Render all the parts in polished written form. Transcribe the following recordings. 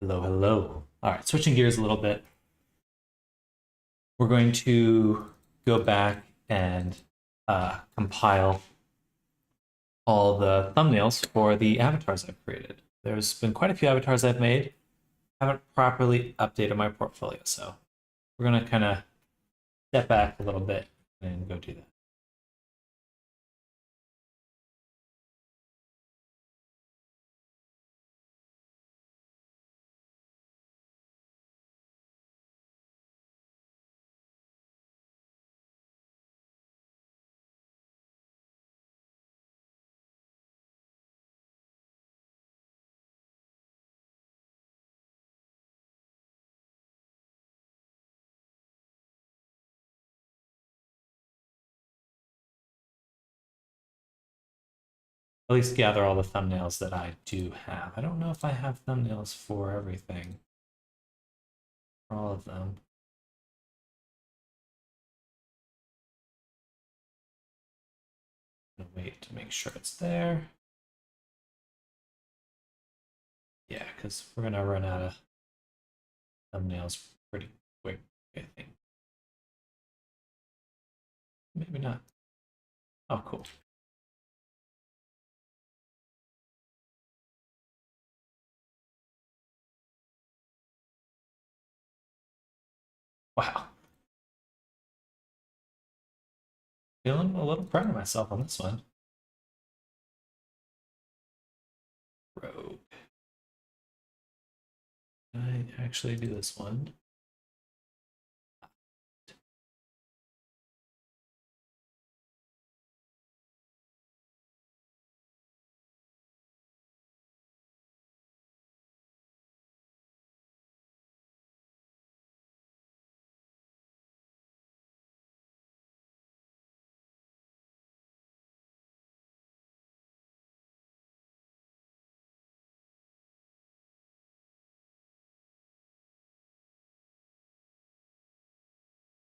Hello, hello. All right, switching gears a little bit. We're going to go back and compile all the thumbnails for the avatars I've created. There's been quite a few avatars I've made. I haven't properly updated my portfolio, so we're going to kind of step back a little bit and go do that. At least gather all the thumbnails that I do have. I don't know if I have thumbnails for everything, for all of them. Wait to make sure it's there. Yeah, because we're gonna run out of thumbnails pretty quick, I think. Maybe not. Oh, cool. Wow. Feeling a little proud of myself on this one. Rogue. Can I actually do this one?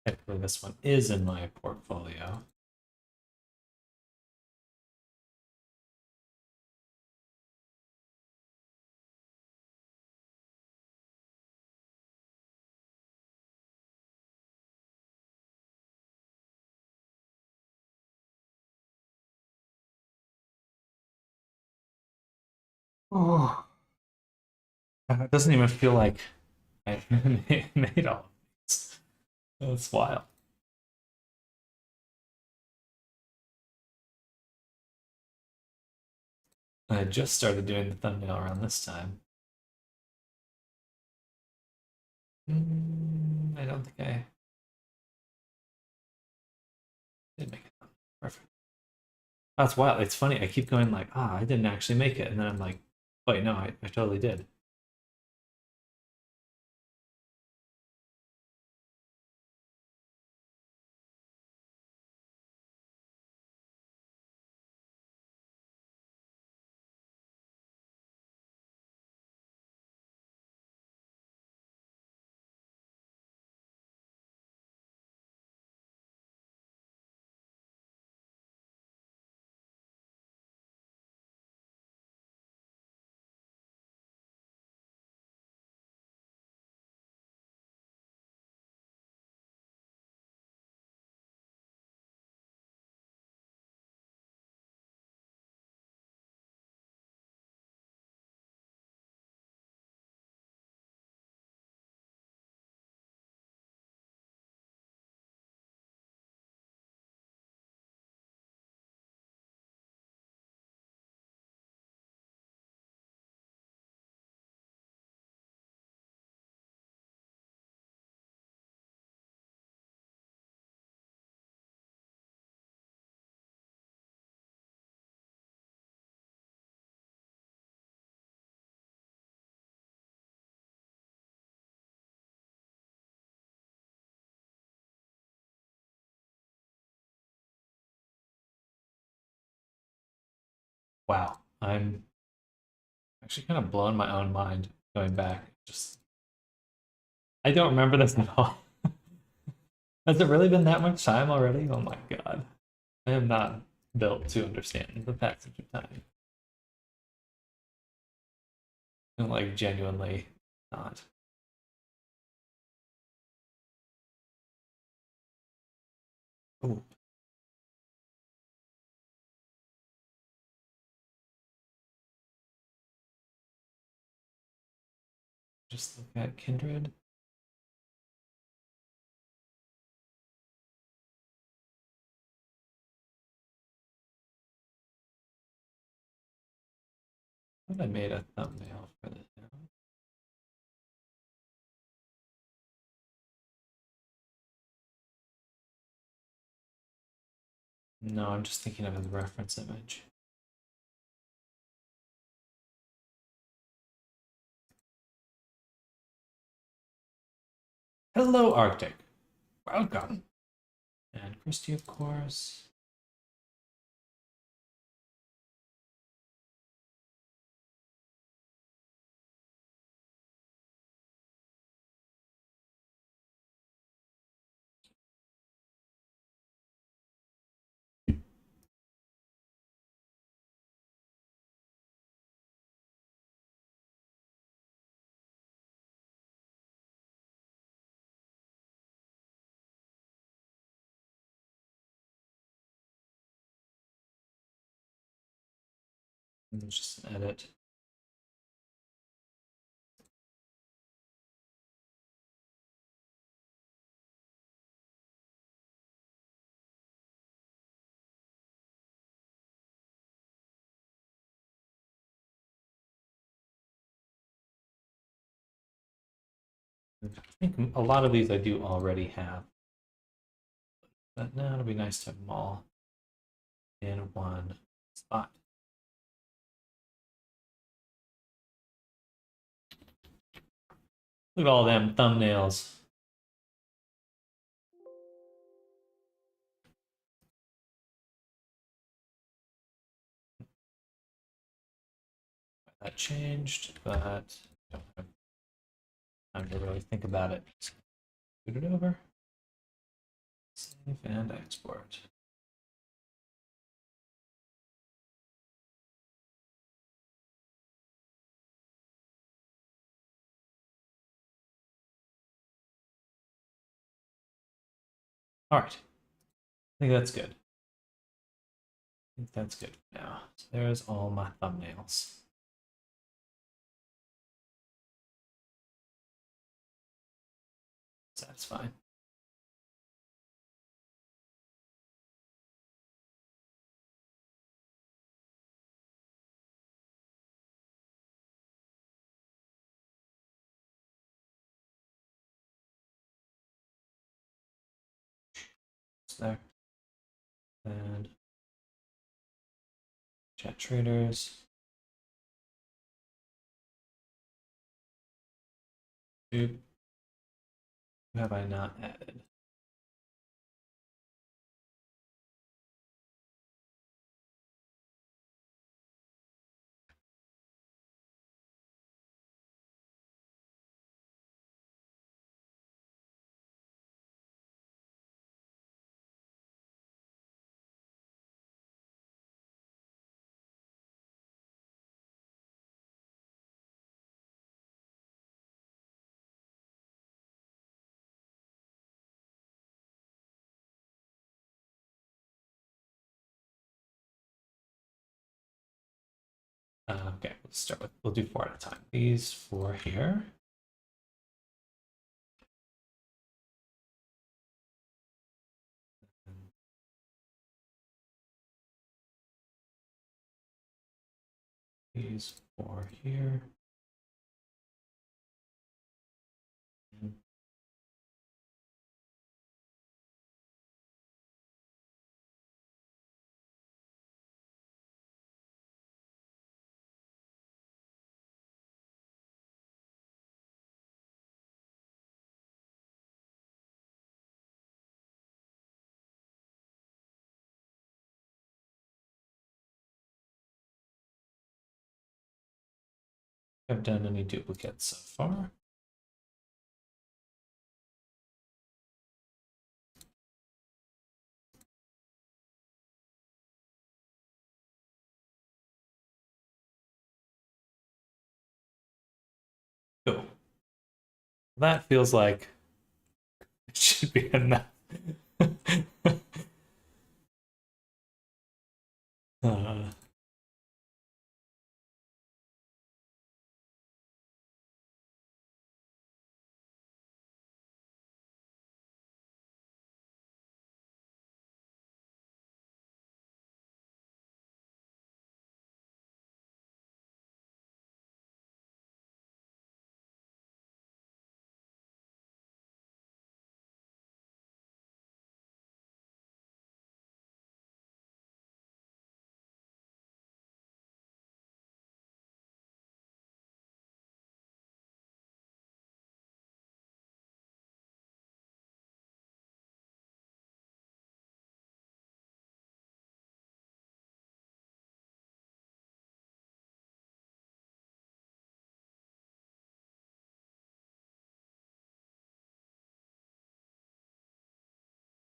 Technically, this one is in my portfolio. Oh, it doesn't even feel like I made all of these. That's wild. I just started doing the thumbnail around this time. I don't think I did make it. Perfect. That's wild. It's funny. I keep going like, I didn't actually make it. And then I'm like, wait, no, I totally did. Wow. I'm actually kind of blown my own mind going back. Just I don't remember this at all. Has it really been that much time already? Oh my god. I am not built to understand the passage of time. I'm like genuinely not. Ooh. Just look at Kindred. I thought I made a thumbnail for this now. No, I'm just thinking of the reference image. Hello, Arctic. Welcome. And Christy, of course. And just an edit. I think a lot of these I do already have. But now it'll be nice to have them all in one spot. Look at all them thumbnails. That changed, but I don't have time to really think about it. Put it over. Save and export. All right. I think that's good. I think that's good now. So there's all my thumbnails. Satisfying. There. And chat traders. Who have I not added? Okay, let's start with, we'll do 4 at a time. These 4 here. These 4 here. Have done any duplicates so far? Cool. That feels like it should be enough. uh,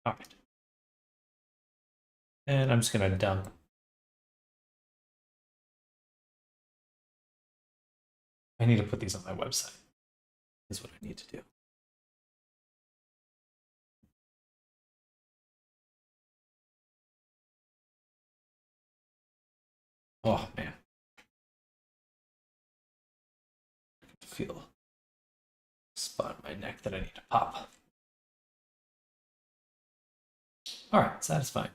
all right. And I'm just gonna dump. I need to put these on my website. Is what I need to do. Oh man, I feel a spot in my neck that I need to pop. All right, satisfying.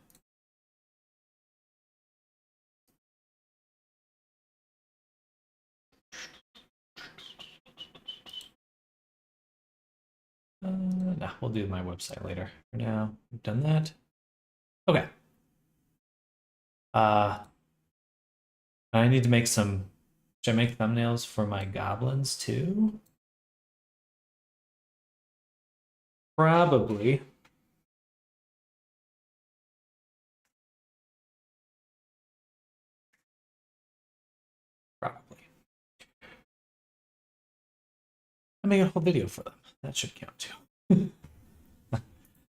Nah, we'll do my website later. For now, we've done that. Okay. I need to make some. Should I make thumbnails for my goblins too? Probably. Probably. I make a whole video for them. That should count too.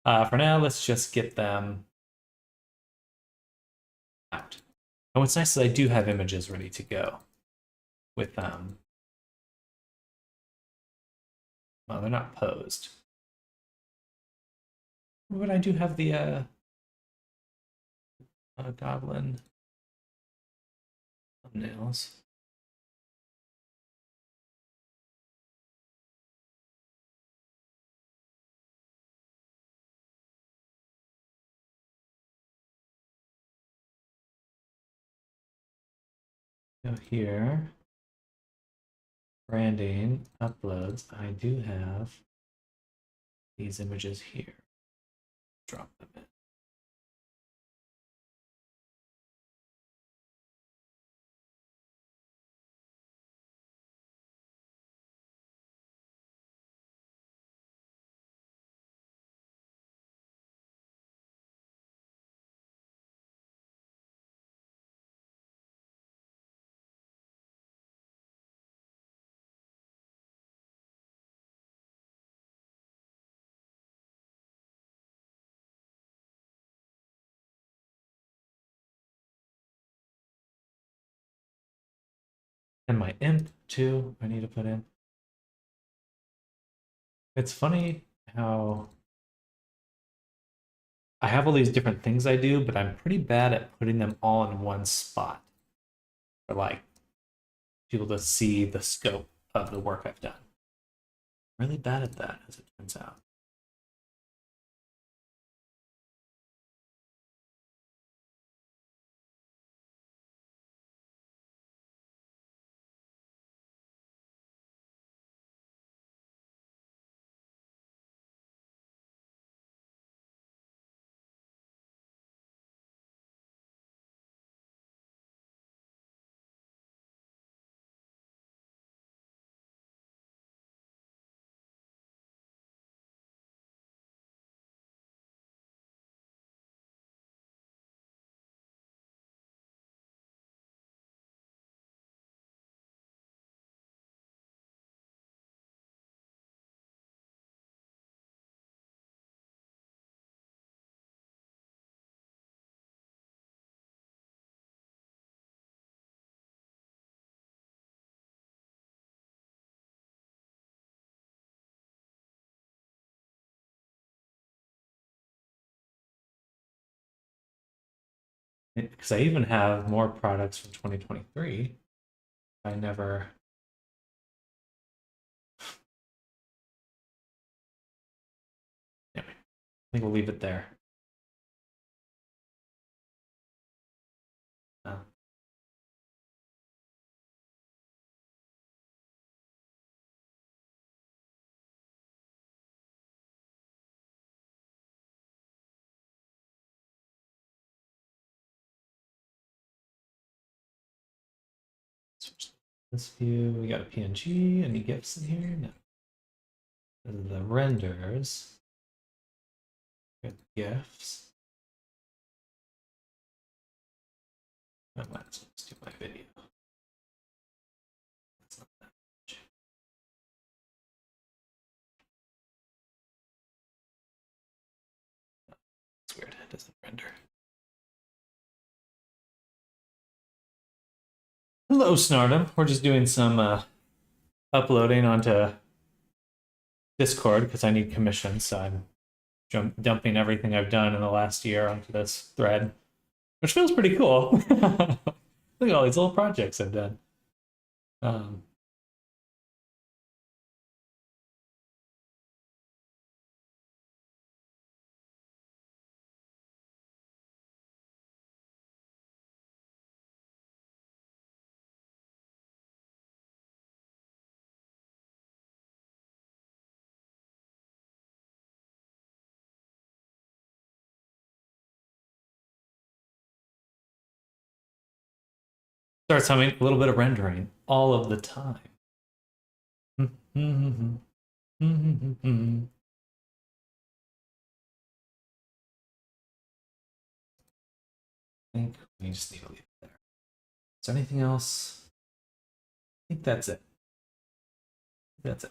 For now, let's just get them out. And what's nice is I do have images ready to go with well, they're not posed. But I do have the goblin thumbnails. Go here. Branding, uploads. I do have these images here. Drop them in. And my imp too, I need to put in. It's funny how I have all these different things I do, but I'm pretty bad at putting them all in one spot for like people to see the scope of the work I've done. Really bad at that, as it turns out. because I even have more products from 2023. I never. Anyway, I think we'll leave it there. Uh, Switch this view. We got a PNG. Any GIFs in here? No. Those are the renders. We got the GIFs. I might as well just do my video. That's not that much. It's weird. It doesn't render. Hello, Snardom. We're just doing some uploading onto Discord because I need commissions, so I'm dumping everything I've done in the last year onto this thread, which feels pretty cool. Look at all these little projects I've done. Starts having a little bit of rendering all of the time. I think we just need to leave it there. Is there anything else? I think that's it. That's it.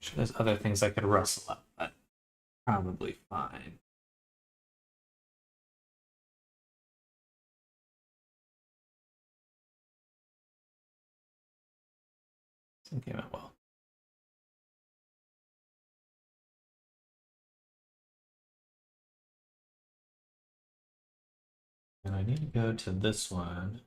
Sure, there's other things I could rustle up, but probably fine. Some came out well. And I need to go to this one.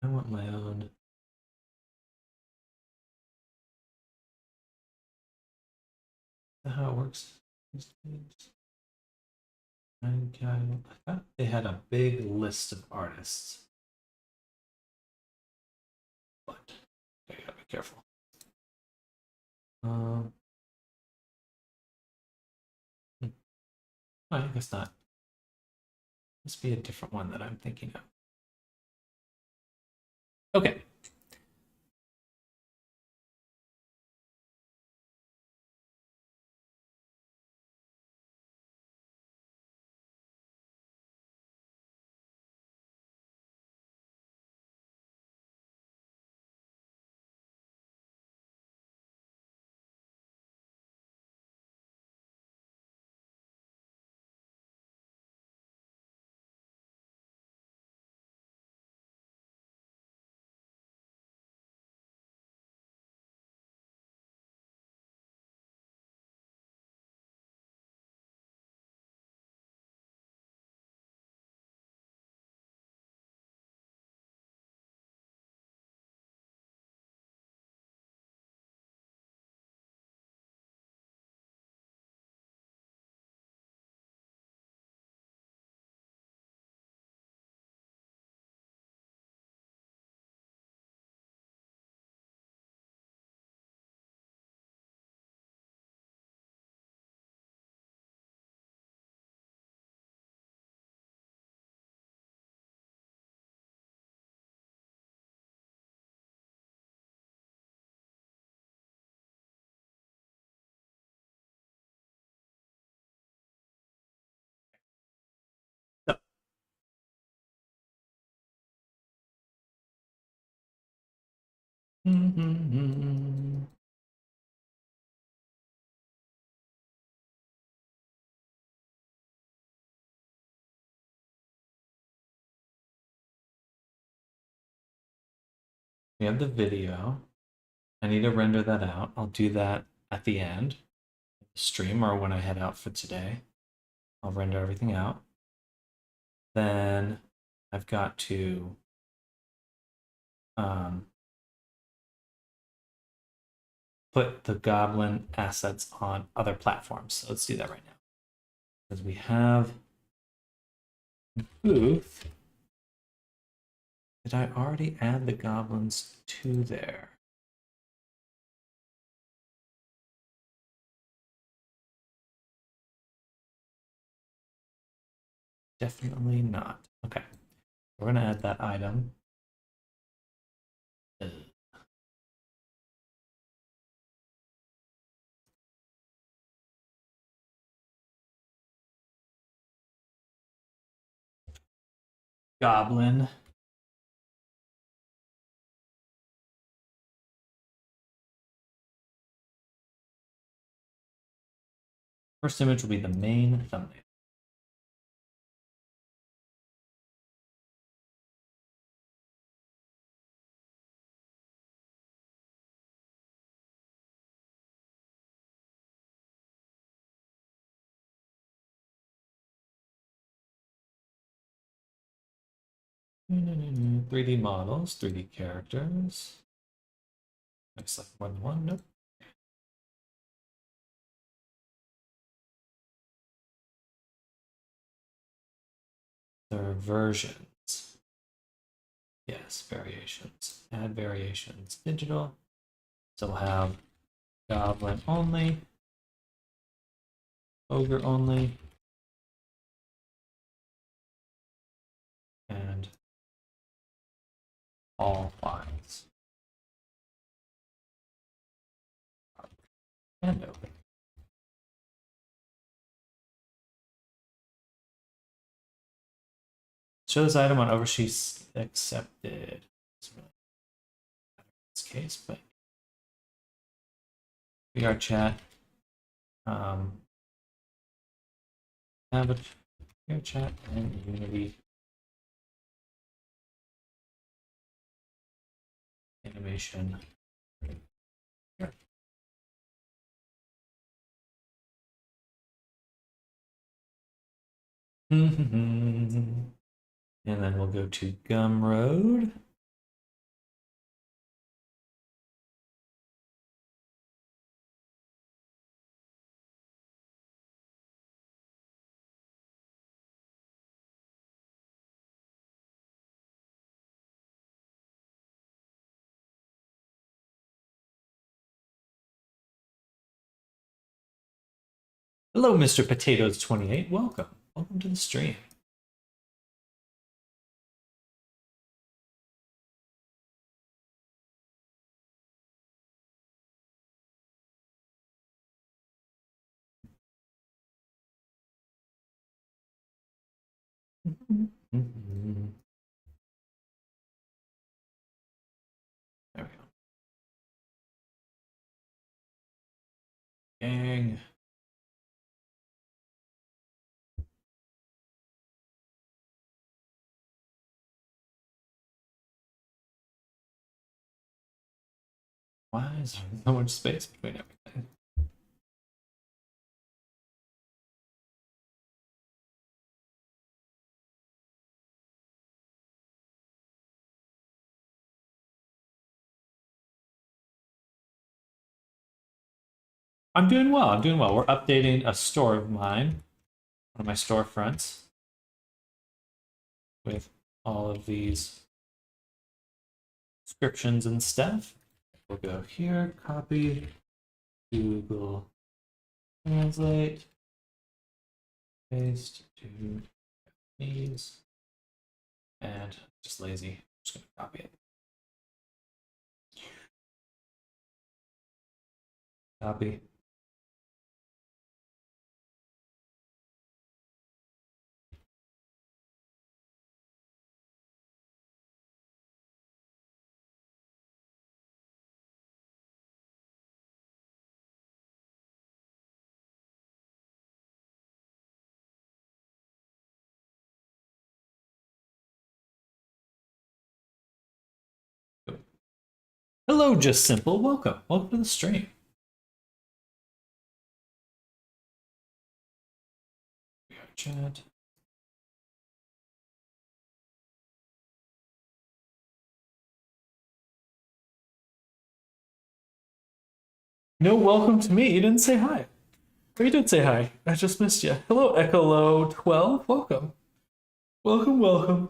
I want my own. How it works. I thought they had a big list of artists, but I gotta be careful. I guess not. Must be a different one that I'm thinking of. Okay. So, we have the video. I need to render that out. I'll do that at the end of the stream or when I head out for today. I'll render everything out. Then I've got to put the Goblin assets on other platforms. So let's do that right now. Because we have Booth. Did I already add the Goblins to there? Definitely not. Okay. We're going to add that item. Goblin. First image will be the main thumbnail. Mm-hmm. 3D models, 3D characters. I select more than one. Nope. There are versions. Yes, variations. Add variations. Digital. So we'll have Goblin only, Ogre only, and all files. And open. Show this item on Oversheets accepted. It's really not in this case, but VR chat. Have a VR chat and Unity animation. Here. And then we'll go to Gumroad. Hello, Mr. Potatoes 28. Welcome. Welcome to the stream. There we go. Gang. Why is there so much space between everything? I'm doing well. I'm doing well. We're updating a store of mine, one of my storefronts, with all of these descriptions and stuff. We'll go here, copy, Google Translate, paste to Japanese, and just lazy. I'm just going to copy it. Copy. Hello, Just Simple. Welcome. Welcome to the stream. We got chat. No, welcome to me. You didn't say hi. Or you did say hi. I just missed you. Hello, Echolo12. Welcome. Welcome, welcome.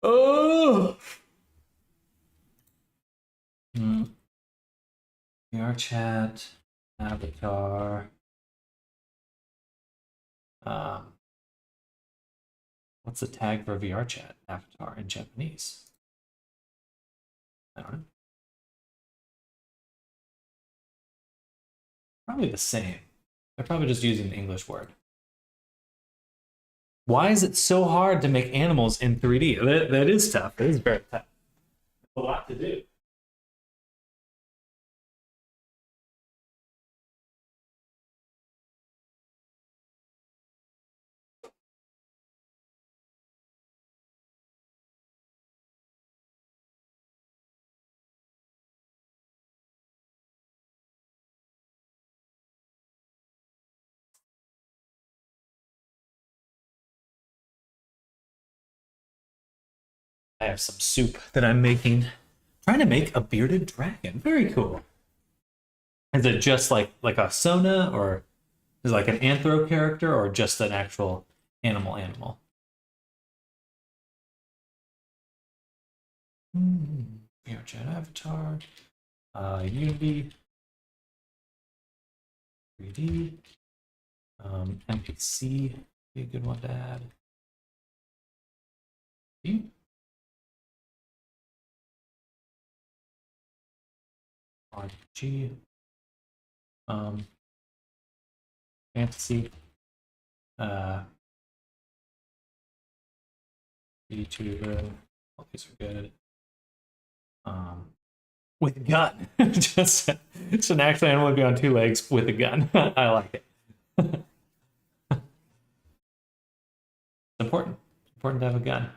Oh! VR chat, avatar. What's the tag for VR chat avatar in Japanese? I don't know. Probably the same. They're probably just using the English word. Why is it so hard to make animals in 3D? That is tough. It is very tough. A lot to do. I have some soup that I'm making. Trying to make a bearded dragon. Very cool. Is it just like a Sona, or is it like an anthro character, or just an actual animal? VR chat avatar. Unity. 3D. NPC. Be a good one to add. RPG. Fantasy. VTuber. All these are good. With gun. Just an actual animal would be on 2 legs with a gun. I like it. It's important. It's important to have a gun.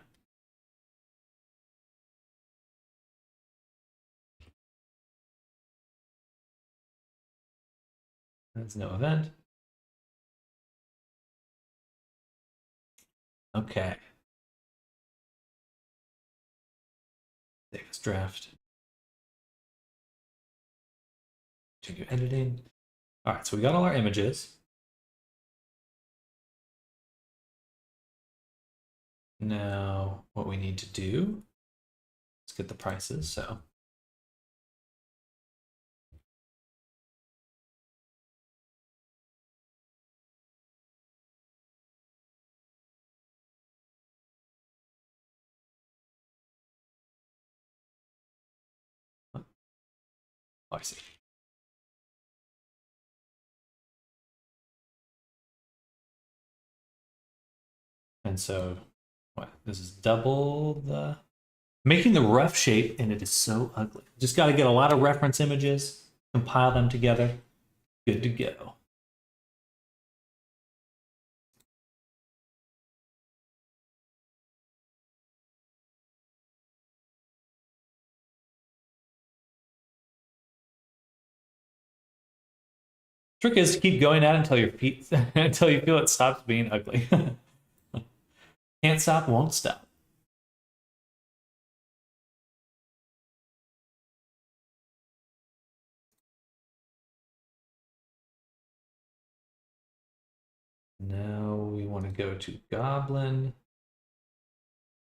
There's no event. Okay. Save this draft. Continue editing. All right, so we got all our images. Now, what we need to do is get the prices. So, oh, I see. And so, what? This is double the making the rough shape, and it is so ugly. Just got to get a lot of reference images, compile them together. Good to go. Trick is to keep going at it until your feet until you feel it stops being ugly. Can't stop, won't stop. Now we want to go to Goblin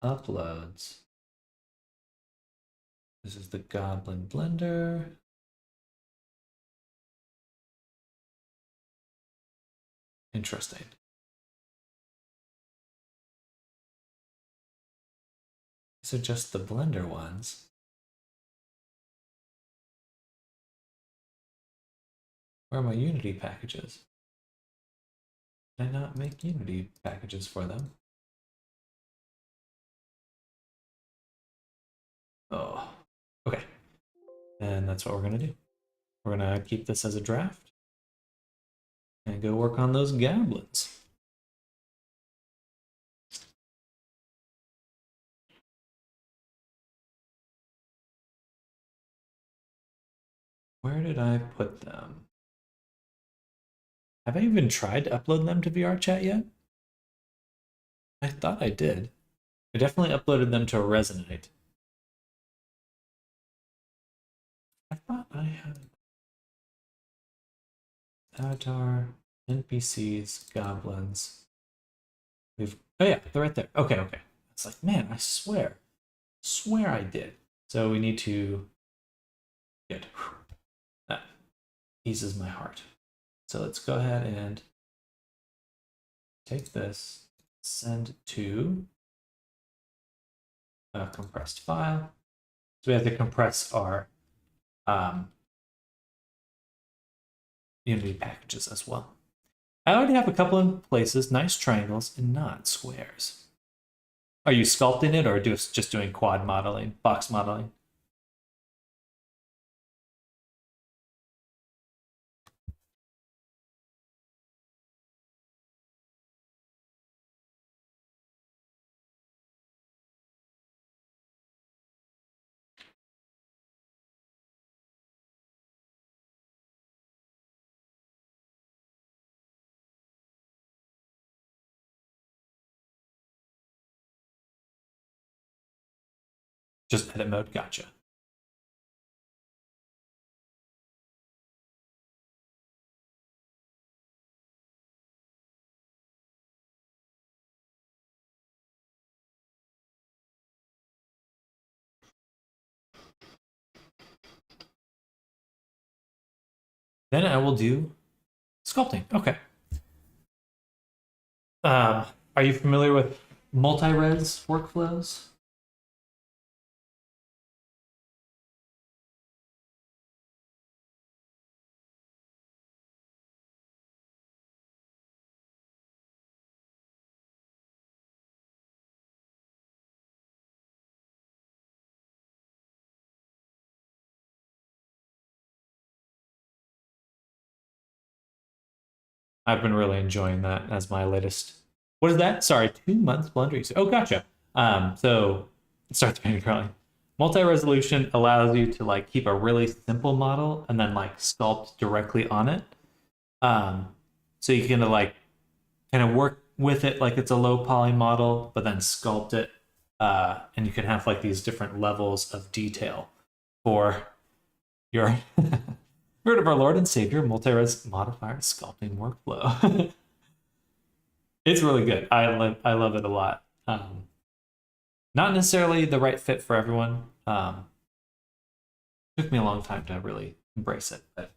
uploads. This is the Goblin Blender. Interesting. These are just the Blender ones. Where are my Unity packages? Did I not make Unity packages for them? Oh, okay. And that's what we're gonna do. We're gonna keep this as a draft and go work on those goblins. Where did I put them? Have I even tried to upload them to VRChat yet? I thought I did. I definitely uploaded them to Resonate. I thought I had Avatar, NPCs, goblins. Oh yeah, they're right there. Okay, okay. It's like, man, I swear I did. So we need to good. That eases my heart. So let's go ahead and take this, send to a compressed file. So we have to compress our Unity packages as well. I already have a couple in places, nice triangles and not squares. Are you sculpting it or just doing quad modeling, box modeling? Just edit mode, gotcha. Then I will do sculpting. Okay. Are you familiar with multi-res workflows? I've been really enjoying that as my latest. What is that? Sorry, 2 months Blender use. Oh, gotcha. So it starts being curly. Multi-resolution allows you to like keep a really simple model and then like sculpt directly on it. So you can like kind of work with it like it's a low poly model, but then sculpt it. And you can have like these different levels of detail for your word of our Lord and Savior multi-res modifier sculpting workflow. It's really good. I love it a lot. Not necessarily the right fit for everyone. Took me a long time to really embrace it, but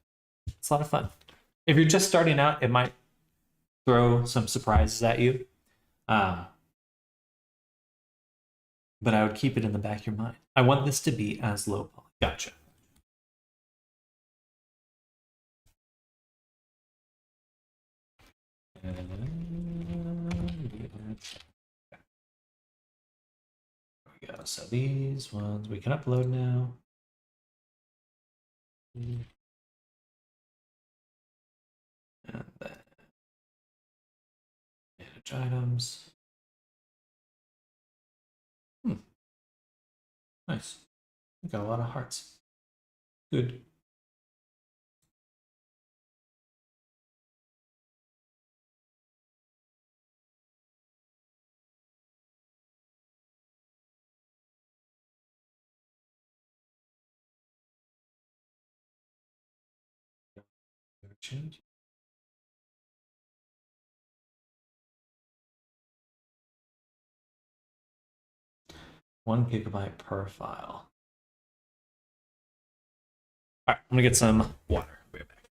it's a lot of fun. If you're just starting out, it might throw some surprises at you. But I would keep it in the back of your mind. I want this to be as low poly. Gotcha. There we go. So these ones we can upload now. And then manage items. Nice. We got a lot of hearts. Good. Change. 1 GB per file. All right, I'm gonna get some water. Be right back.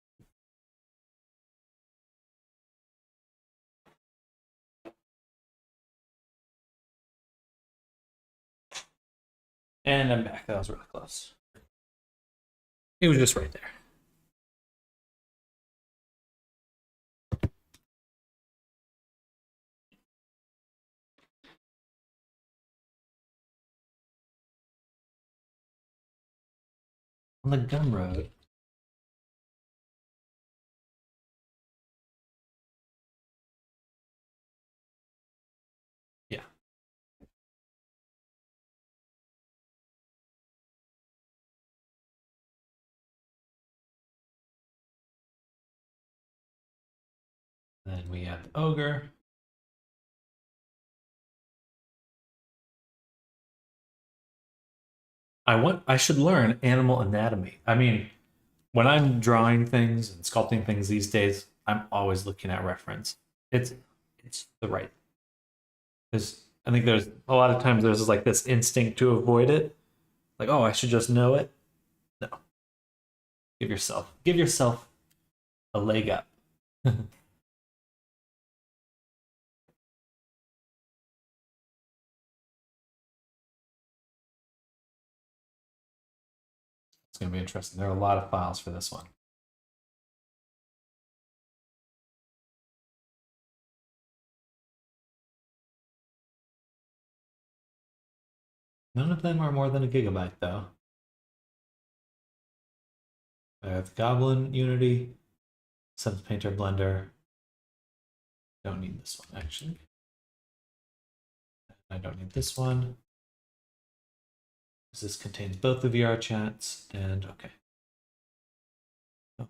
And I'm back. That was really close. It was just right there. On the Gumroad. Yeah. then we have the ogre. I should learn animal anatomy. I mean, when I'm drawing things and sculpting things these days, I'm always looking at reference. It's the right. Because I think there's a lot of times there's like this instinct to avoid it. Like, oh, I should just know it. No. Give yourself a leg up. It's going to be interesting. There are a lot of files for this one. None of them are more than a gigabyte, though. I have Goblin Unity, Seventh Painter Blender. Don't need this one, actually. I don't need this one. This contains both the VR chats, and okay. Oh.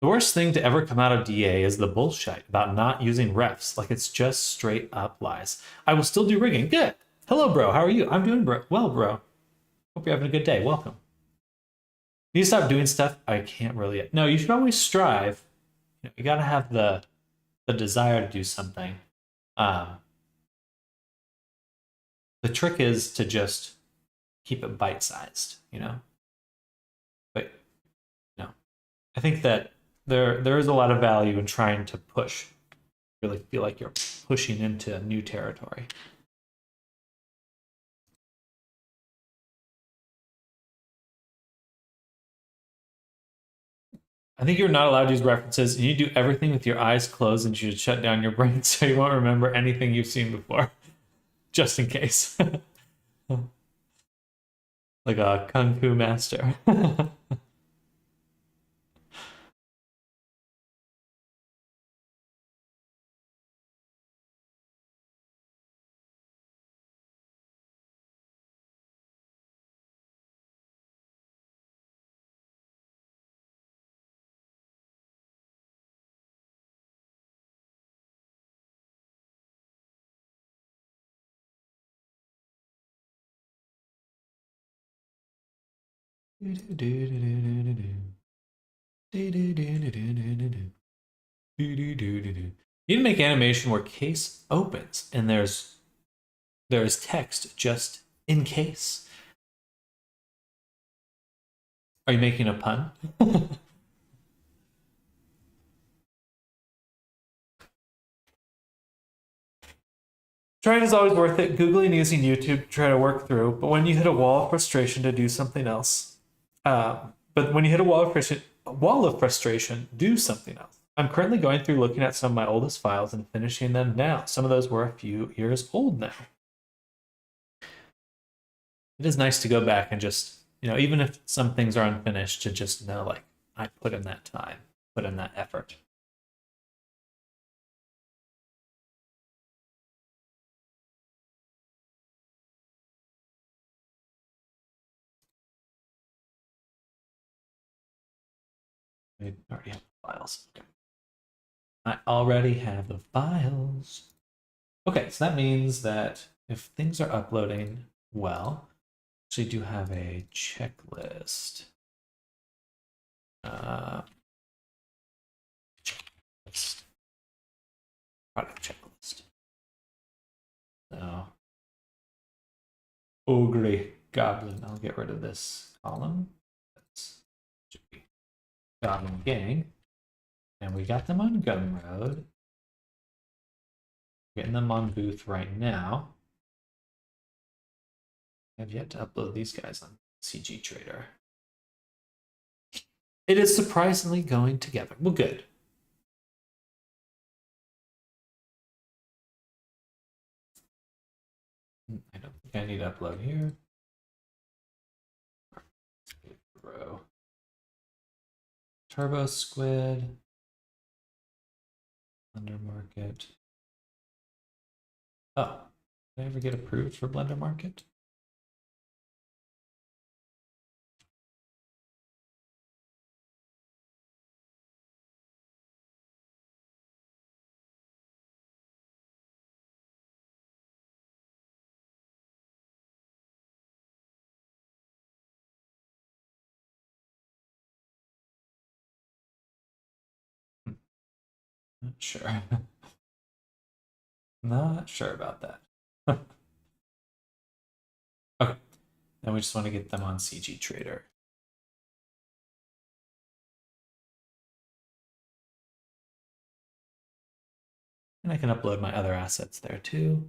The worst thing to ever come out of DA is the bullshit about not using refs. Like, it's just straight up lies. I will still do rigging. Good. Hello, bro. How are you? I'm doing well, bro. Hope you're having a good day. Welcome. You stop doing stuff I can't really. No, you should always strive. You gotta have the desire to do something. The trick is to just keep it bite-sized, But I think that there is a lot of value in trying to push. Really feel like you're pushing into new territory. I think you're not allowed to use references. You need to do everything with your eyes closed, and you should shut down your brain so you won't remember anything you've seen before, just in case. Like a kung fu master. You need to make animation where case opens and there's text just in case. Are you making a pun? Trying is always worth it. Googling and using YouTube to try to work through, but when you hit a wall of frustration, to do something else. But when you hit a wall of frustration, do something else. I'm currently going through looking at some of my oldest files and finishing them now. Some of those were a few years old now. It is nice to go back and just, even if some things are unfinished, to just know, like, I put in that time, put in that effort. I already have the files. Okay. I already have the files. Okay, so that means that if things are uploading well, actually do have a checklist. Checklist. Product checklist. So, ogre goblin. I'll get rid of this column. That's goblin gang. And we got them on Gumroad. Getting them on Booth right now. I have yet to upload these guys on CG Trader. It is surprisingly going together. Well, good. I don't think I need to upload here. Row. Turbo Squid. Blender Market. Oh, did I ever get approved for Blender Market? Not sure. Not sure about that. Okay. Now we just want to get them on CG Trader. And I can upload my other assets there too.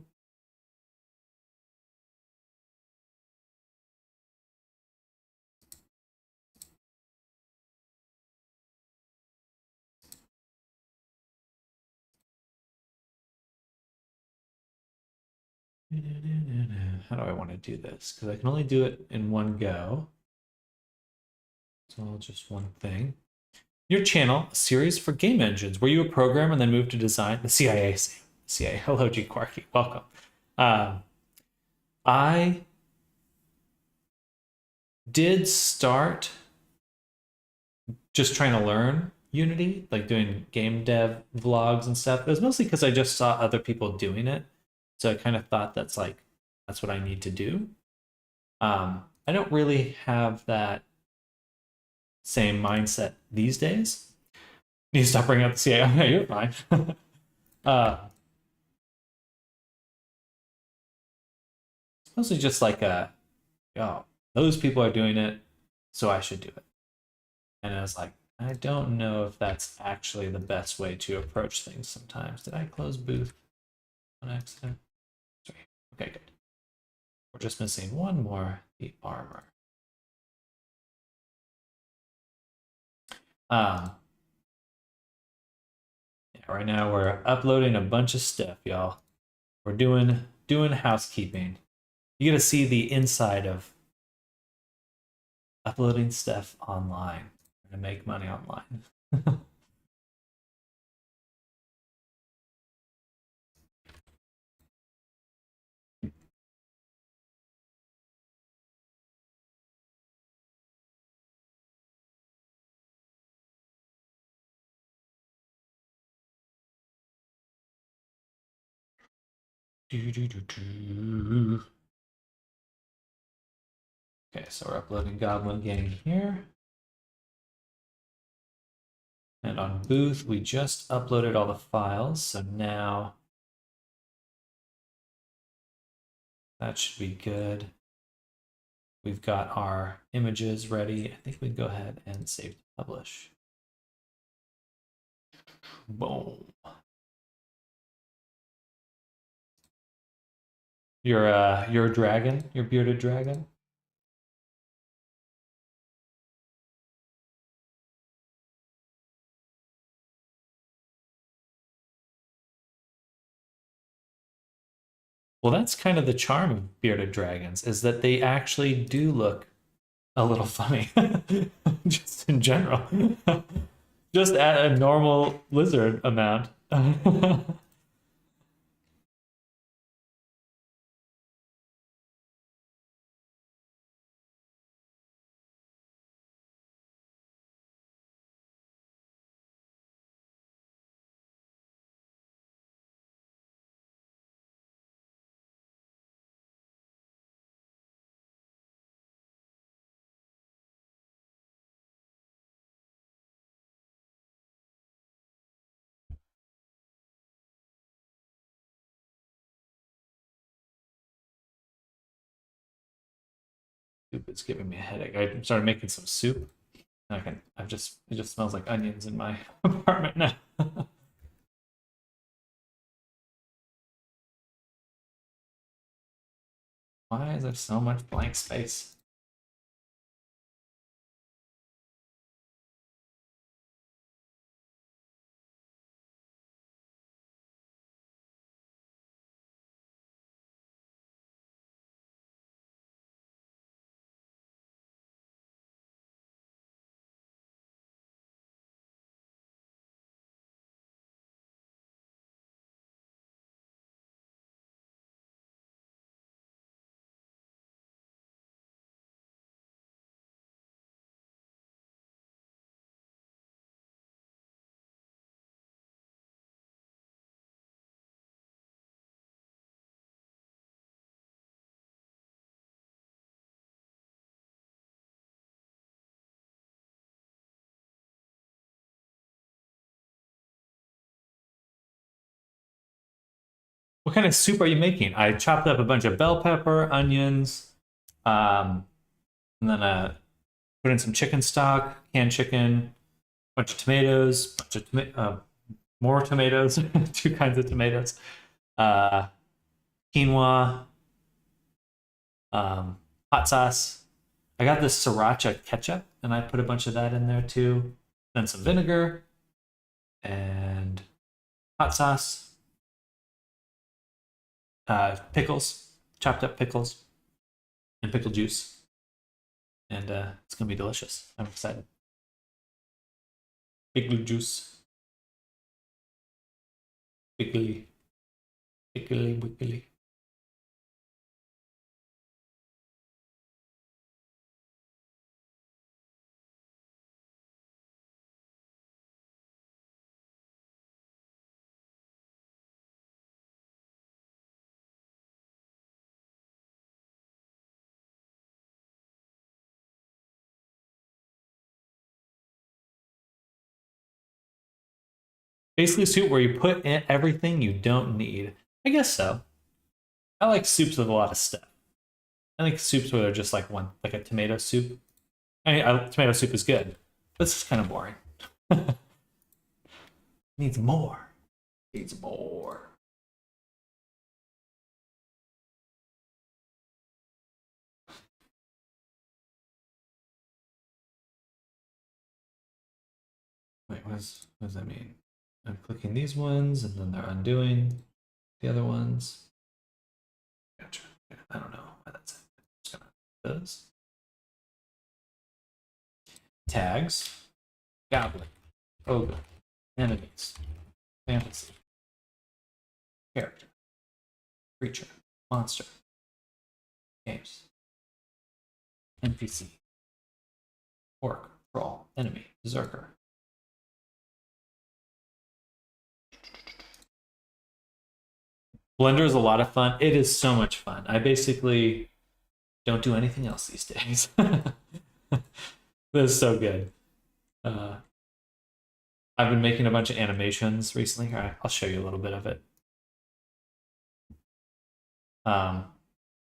How do I want to do this? Because I can only do it in one go. So just one thing. Your channel, a series for game engines. Were you a programmer and then moved to design? The CIA. CIA. Hello, G Quarky. Welcome. I did start just trying to learn Unity, like doing game dev vlogs and stuff. It was mostly because I just saw other people doing it. So I kind of thought that's what I need to do. I don't really have that same mindset these days. You need to stop bringing up the CIA. Okay, you're fine. It's mostly just like oh, those people are doing it, so I should do it. And I was like, I don't know if that's actually the best way to approach things sometimes. Did I close booth on accident? Sorry. Okay, good. We're just missing one more, the armor. Yeah, right now we're uploading a bunch of stuff, y'all. We're doing housekeeping. You get to see the inside of uploading stuff online. We're gonna make money online. Okay, so we're uploading Goblin Gang here. And on Booth, we just uploaded all the files, so now that should be good. We've got our images ready. I think we can go ahead and save to publish. Boom. You're a dragon? You're a bearded dragon? Well, that's kind of the charm of bearded dragons, is that they actually do look a little funny. Just in general. Just at a normal lizard amount. Soup is giving me a headache. I started making some soup. It just smells like onions in my apartment now. Why is there so much blank space? What kind of soup are you making? I chopped up a bunch of bell pepper, onions, and then put in some chicken stock, canned chicken, bunch of tomatoes, more tomatoes, two kinds of tomatoes, uh, quinoa, hot sauce. I got this sriracha ketchup, and I put a bunch of that in there too. Then some vinegar and hot sauce, pickles, chopped up pickles, and pickle juice. And it's gonna be delicious. I'm excited. Pickle juice, pickly, pickly, wickly. Basically, a soup where you put in everything you don't need. I guess so. I like soups with a lot of stuff. I like soups where they're just like one, like a tomato soup. I mean, tomato soup is good, but it's just kind of boring. Needs more. Needs more. Wait, what does that mean? I'm clicking these ones, and then they're undoing the other ones. Gotcha. I don't know why that's it. Just gonna do this. Tags, goblin, ogre, enemies, fantasy, character, creature, monster, games, NPC, orc, troll, enemy, berserker. Blender is a lot of fun. It is so much fun. I basically don't do anything else these days. This is so good. I've been making a bunch of animations recently. Here, I'll show you a little bit of it.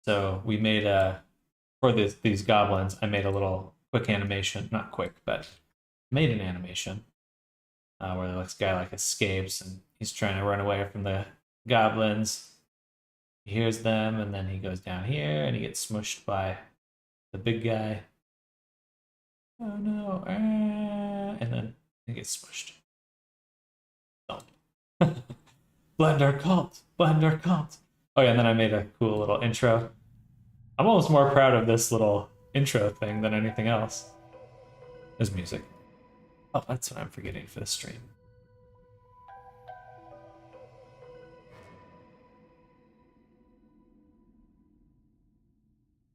So we made for these goblins, I made a little quick animation, not quick, but made an animation where this guy like escapes and he's trying to run away from the goblins. He hears them, and then he goes down here and he gets smushed by the big guy. Oh no! And then he gets smushed. Oh. Blender cult! Blender cult! Oh yeah, and then I made a cool little intro. I'm almost more proud of this little intro thing than anything else. There's music. Oh, that's what I'm forgetting for the stream.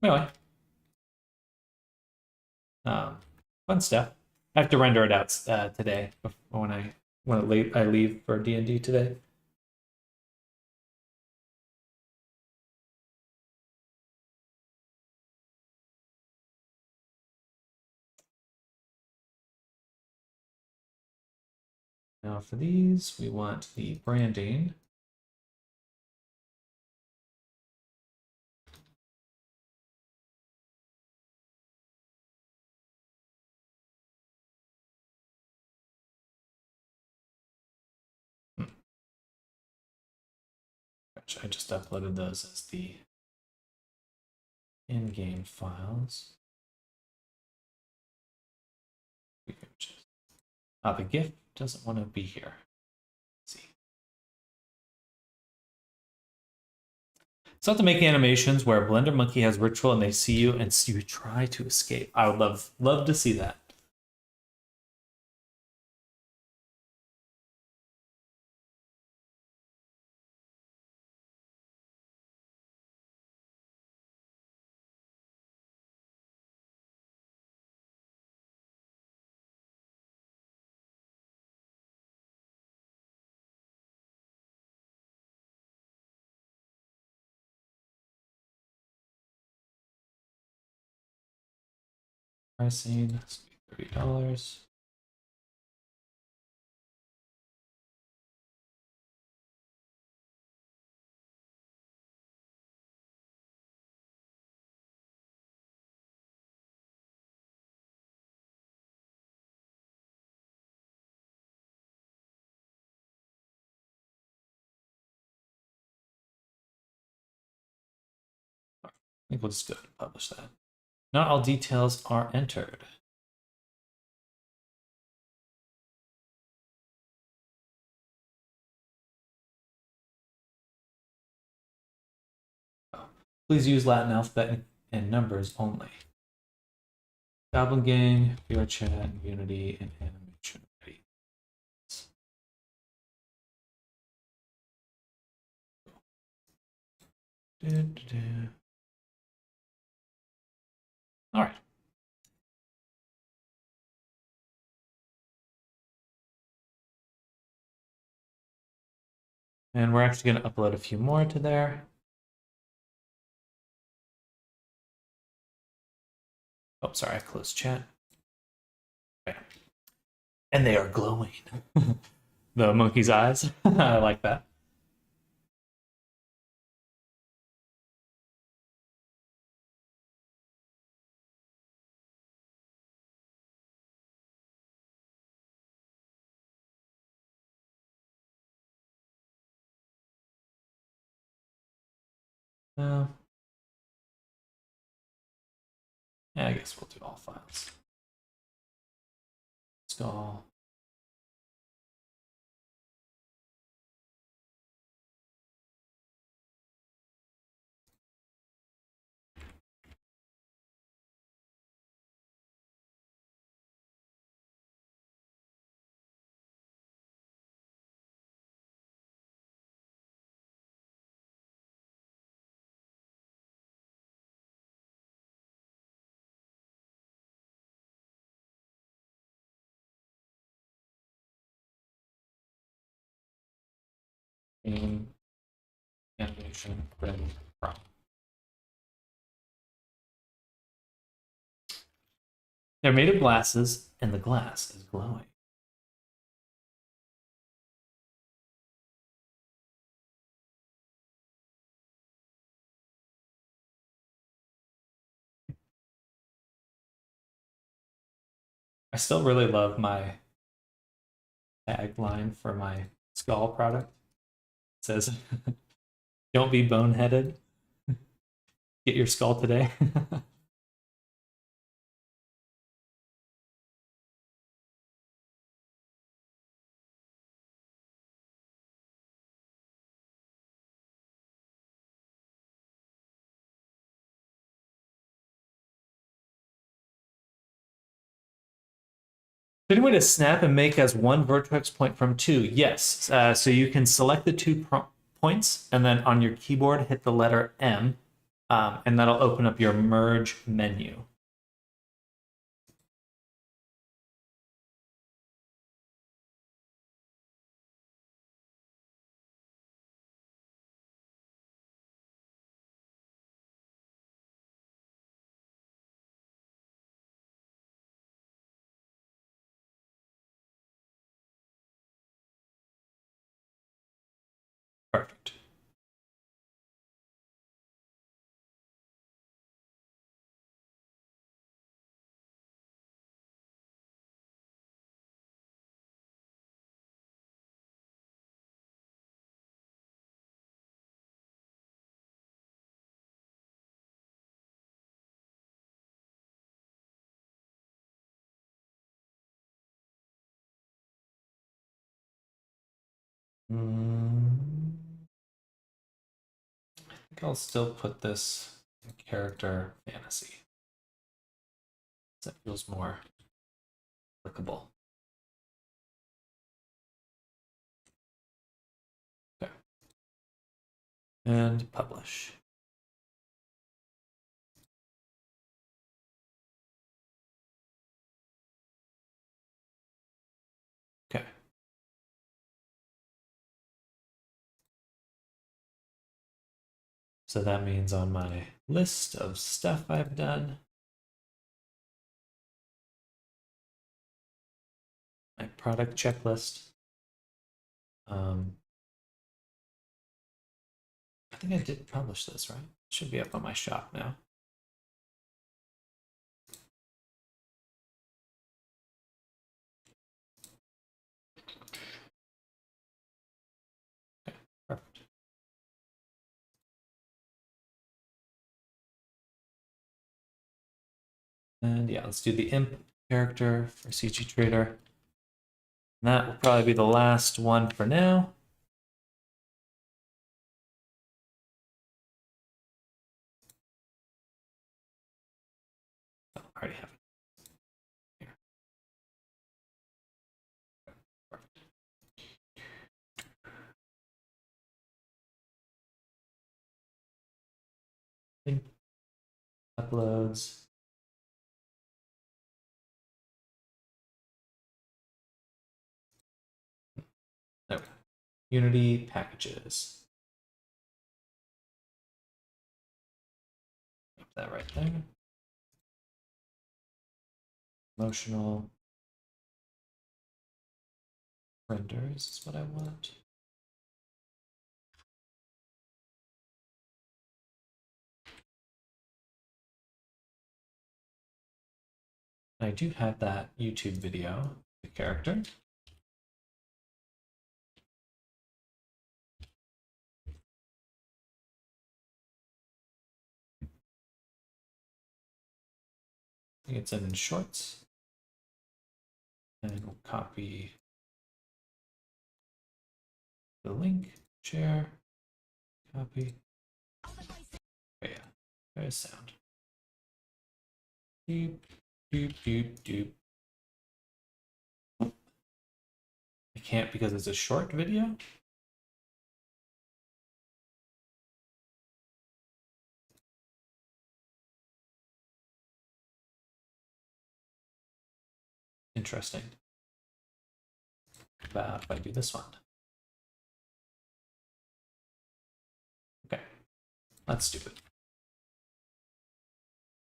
Anyway, fun stuff. I have to render it out today when I leave for D&D today. Now for these, we want the branding. I just uploaded those as the in-game files. The GIF doesn't want to be here. Let's see. So I have to make animations where Blender Monkey has ritual and they see you and you try to escape. I would love to see that. Pricing, $30. think we'll just go ahead and publish that. Not all details are entered. Please use Latin alphabet and numbers only. Goblin Gang, VRChat, Unity, and animation ready. All right. And we're actually going to upload a few more to there. Oh, sorry, I closed chat. Okay. And they are glowing. The monkey's eyes. I like that. Yeah, I guess we'll do all files. Install. Animation ready. They're made of glasses, and the glass is glowing. I still really love my tagline for my skull product. It says, "Don't be boneheaded. Get your skull today." Any way to snap and make as one vertex point from two? Yes. So you can select the two points, and then on your keyboard hit the letter M, and that'll open up your merge menu. Perfect. I think I'll still put this in character fantasy. That feels more applicable. Okay. And publish. Okay. So that means on my list of stuff I've done, my product checklist, I think I did publish this, right? Should be up on my shop now. Okay, perfect. And yeah, let's do the imp character for CG Trader. And that will probably be the last one for now. Oh, I already have it. Here. Perfect. Uploads. There we go. Unity packages. Put that right there. Emotional renders is what I want. I do have that YouTube video, the character. I think it's in Shorts. And we'll copy the link, share, copy. Oh yeah, there's sound. Doop, doop, doop, doop. I can't because it's a short video. Interesting. About if I do this one. Okay, that's stupid.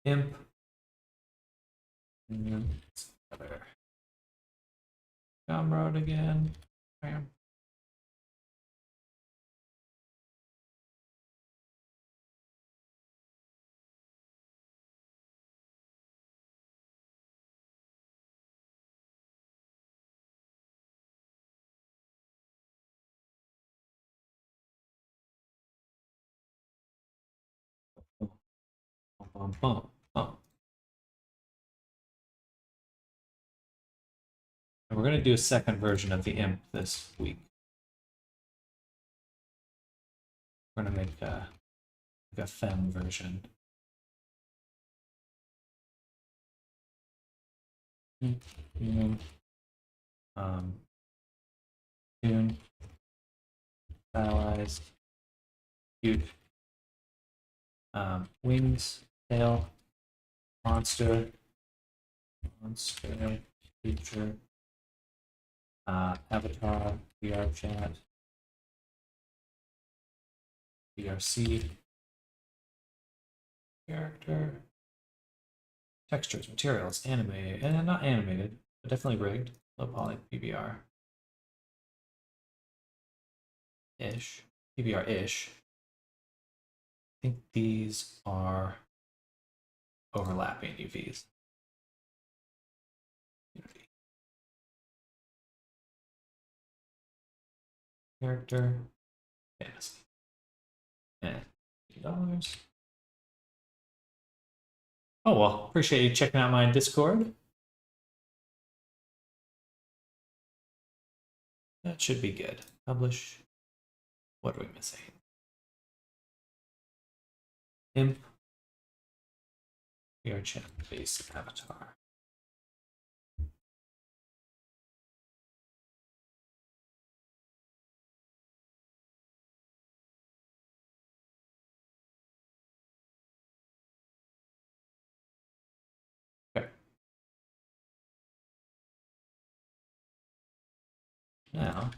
Imp. Other. Gumroad again. Bam. Bum, bum, bum. And we're going to do a second version of the imp this week. We're going to make a fem version. Tune, allies, cute, wings, tail, monster, feature, avatar, VR chat, VRC, character, textures, materials, animated, and not animated, but definitely rigged, low poly, PBR. Ish, PBR ish. I think these are overlapping UVs. Character, fantasy. And $50. Oh well, appreciate you checking out my Discord. That should be good. Publish. What are we missing? Imp. VRChat base avatar. Okay. Now.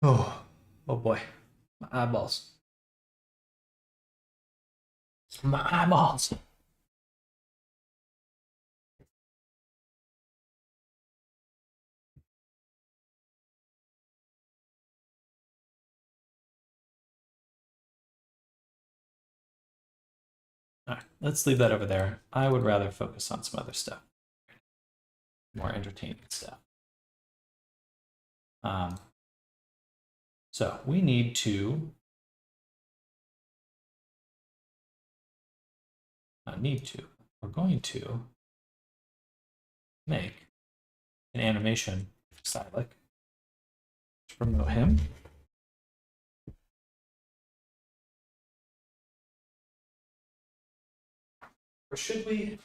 Oh boy. My eyeballs. My eyeballs. All right, let's leave that over there. I would rather focus on some other stuff. More entertaining stuff. So we need to not need to. We're going to make an animation for Silik to promote him. Or should we?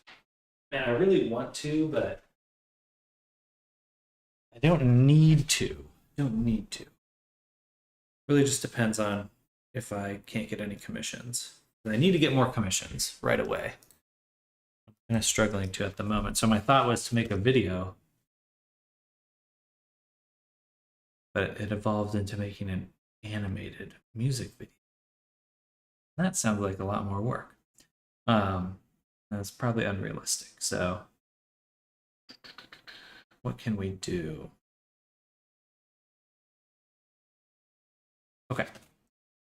Man, I really want to, but I don't need to. Don't need to. Really just depends on if I can't get any commissions. And I need to get more commissions right away. I'm kind of struggling to at the moment. So my thought was to make a video, but it evolved into making an animated music video. That sounds like a lot more work. That's probably unrealistic. So what can we do? Okay.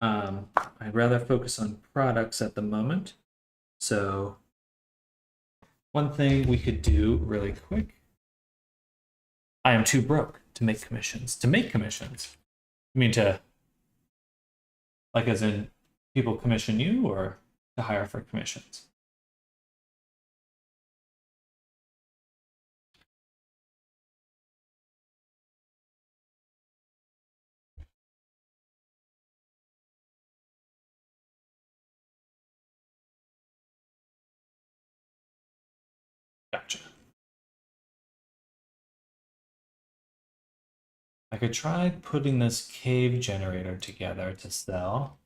I'd rather focus on products at the moment. So one thing we could do really quick. I am too broke to make commissions. To make commissions? I mean to, like as in people commission you or to hire for commissions? Gotcha. I could try putting this cave generator together to sell.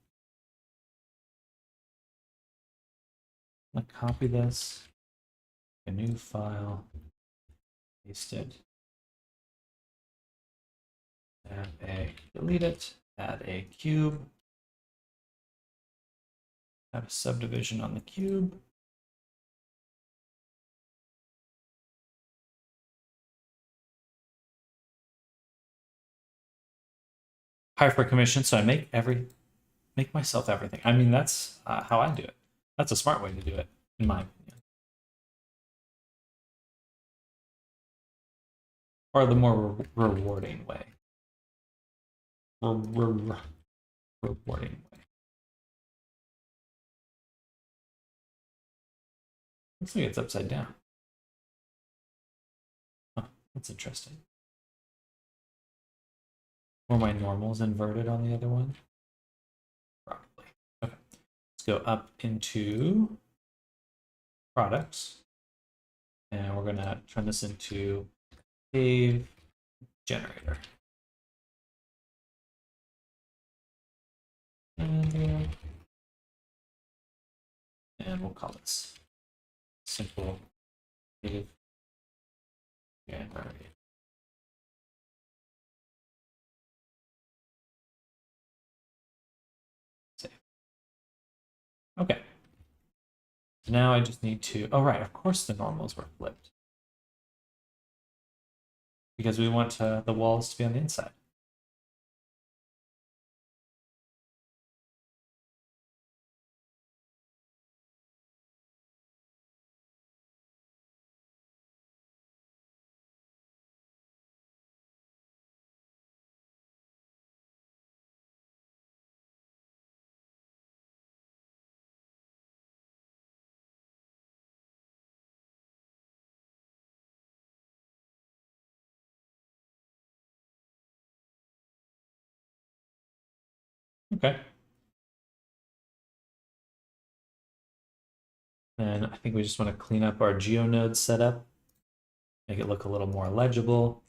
I'm gonna copy this, a new file, paste it, delete it, add a cube, have a subdivision on the cube. Hire for commission, so I make myself everything. I mean, that's how I do it. That's a smart way to do it, in my opinion. Or the more rewarding way. Rewarding way. Looks like it's upside down. Huh, that's interesting. Or my normal's inverted on the other one? Probably. Okay. Let's go up into products. And we're going to turn this into cave generator. And we'll call this simple cave generator. Okay. So now I just need to, oh right, of course the normals were flipped. Because we want the walls to be on the inside. Okay. And I think we just want to clean up our GeoNode setup, make it look a little more legible.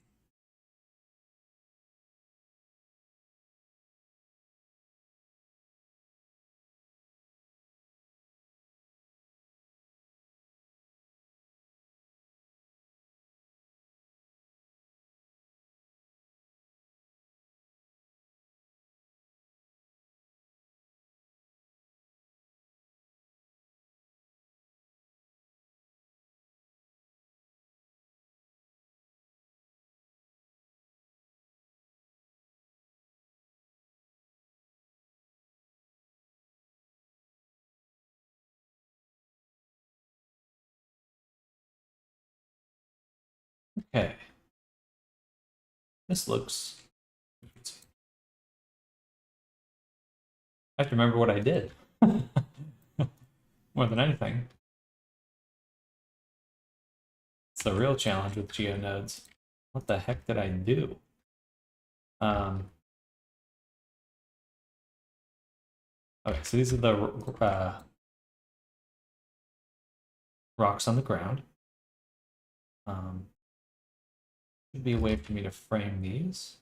Okay. This looks, I have to remember what I did more than anything. the real challenge with GeoNodes. What the heck did I do? Okay, so these are the rocks on the ground. Should be a way for me to frame these.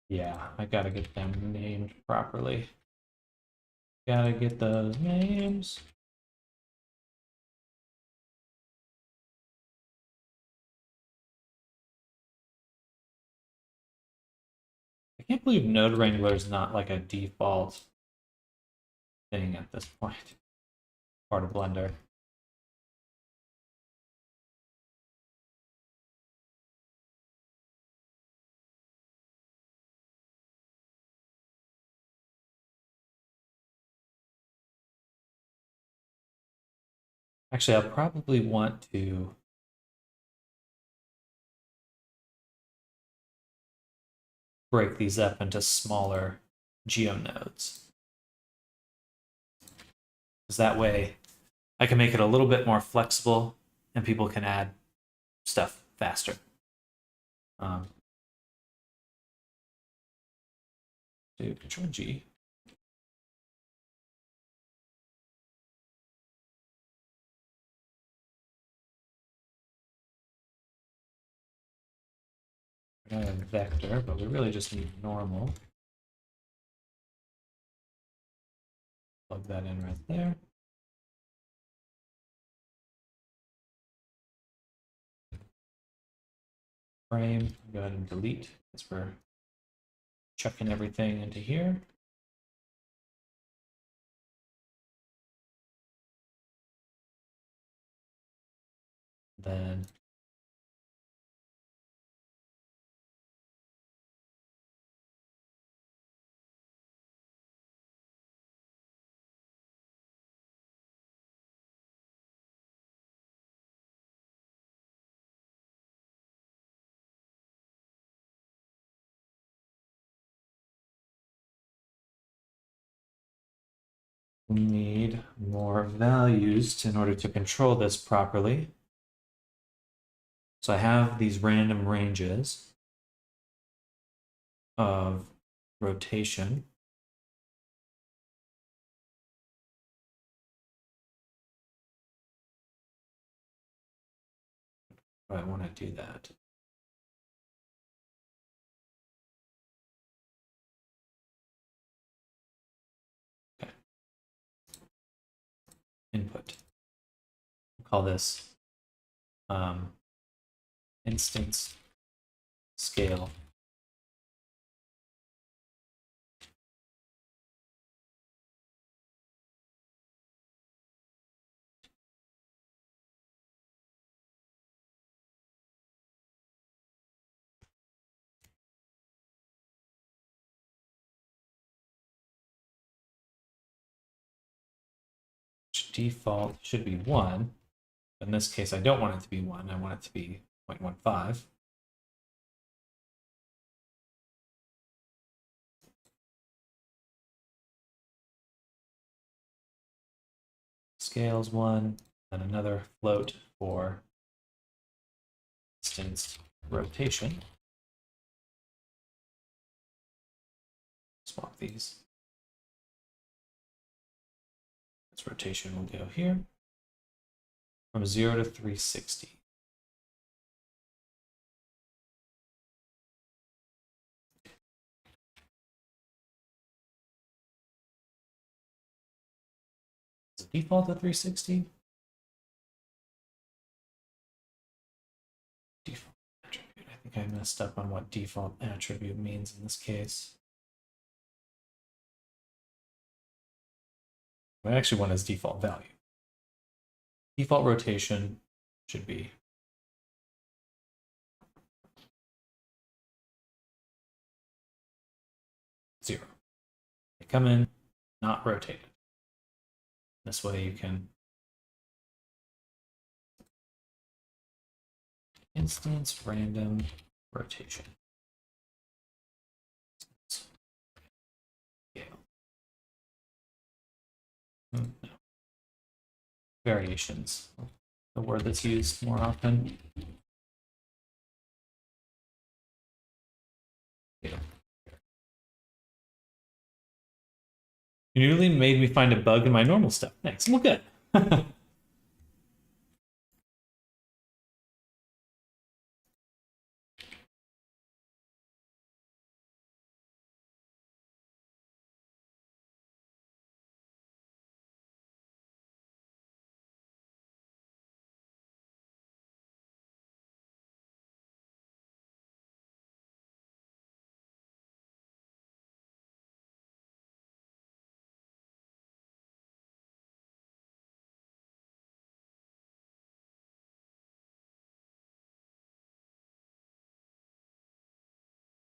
Yeah, I gotta get them named properly. Gotta get those names. I can't believe Node Wrangler is not like a default thing at this point. Part of Blender. Actually, I'll probably want to break these up into smaller geonodes. Because that way I can make it a little bit more flexible and people can add stuff faster. Do Control G. We're gonna have vector, but we really just need normal. Plug that in right there. Frame, go ahead and delete as we're chucking everything into here. Then we need more values in order to control this properly. So I have these random ranges of rotation. But I want to do that. Okay. Input. We'll call this instance scale. Default should be 1. In this case, I don't want it to be 1. I want it to be 0.15. Scales 1, and another float for instance rotation. Swap these. This rotation will go here from 0 to 360. Is it default at 360? Default attribute. I think I messed up on what default attribute means in this case. I actually want its default value. Default rotation should be 0. come in, not rotate it. This way you can instance random rotation. Scale. No. Variations, the word that's used more often. Yeah. You nearly made me find a bug in my normal stuff. Thanks. Well, good.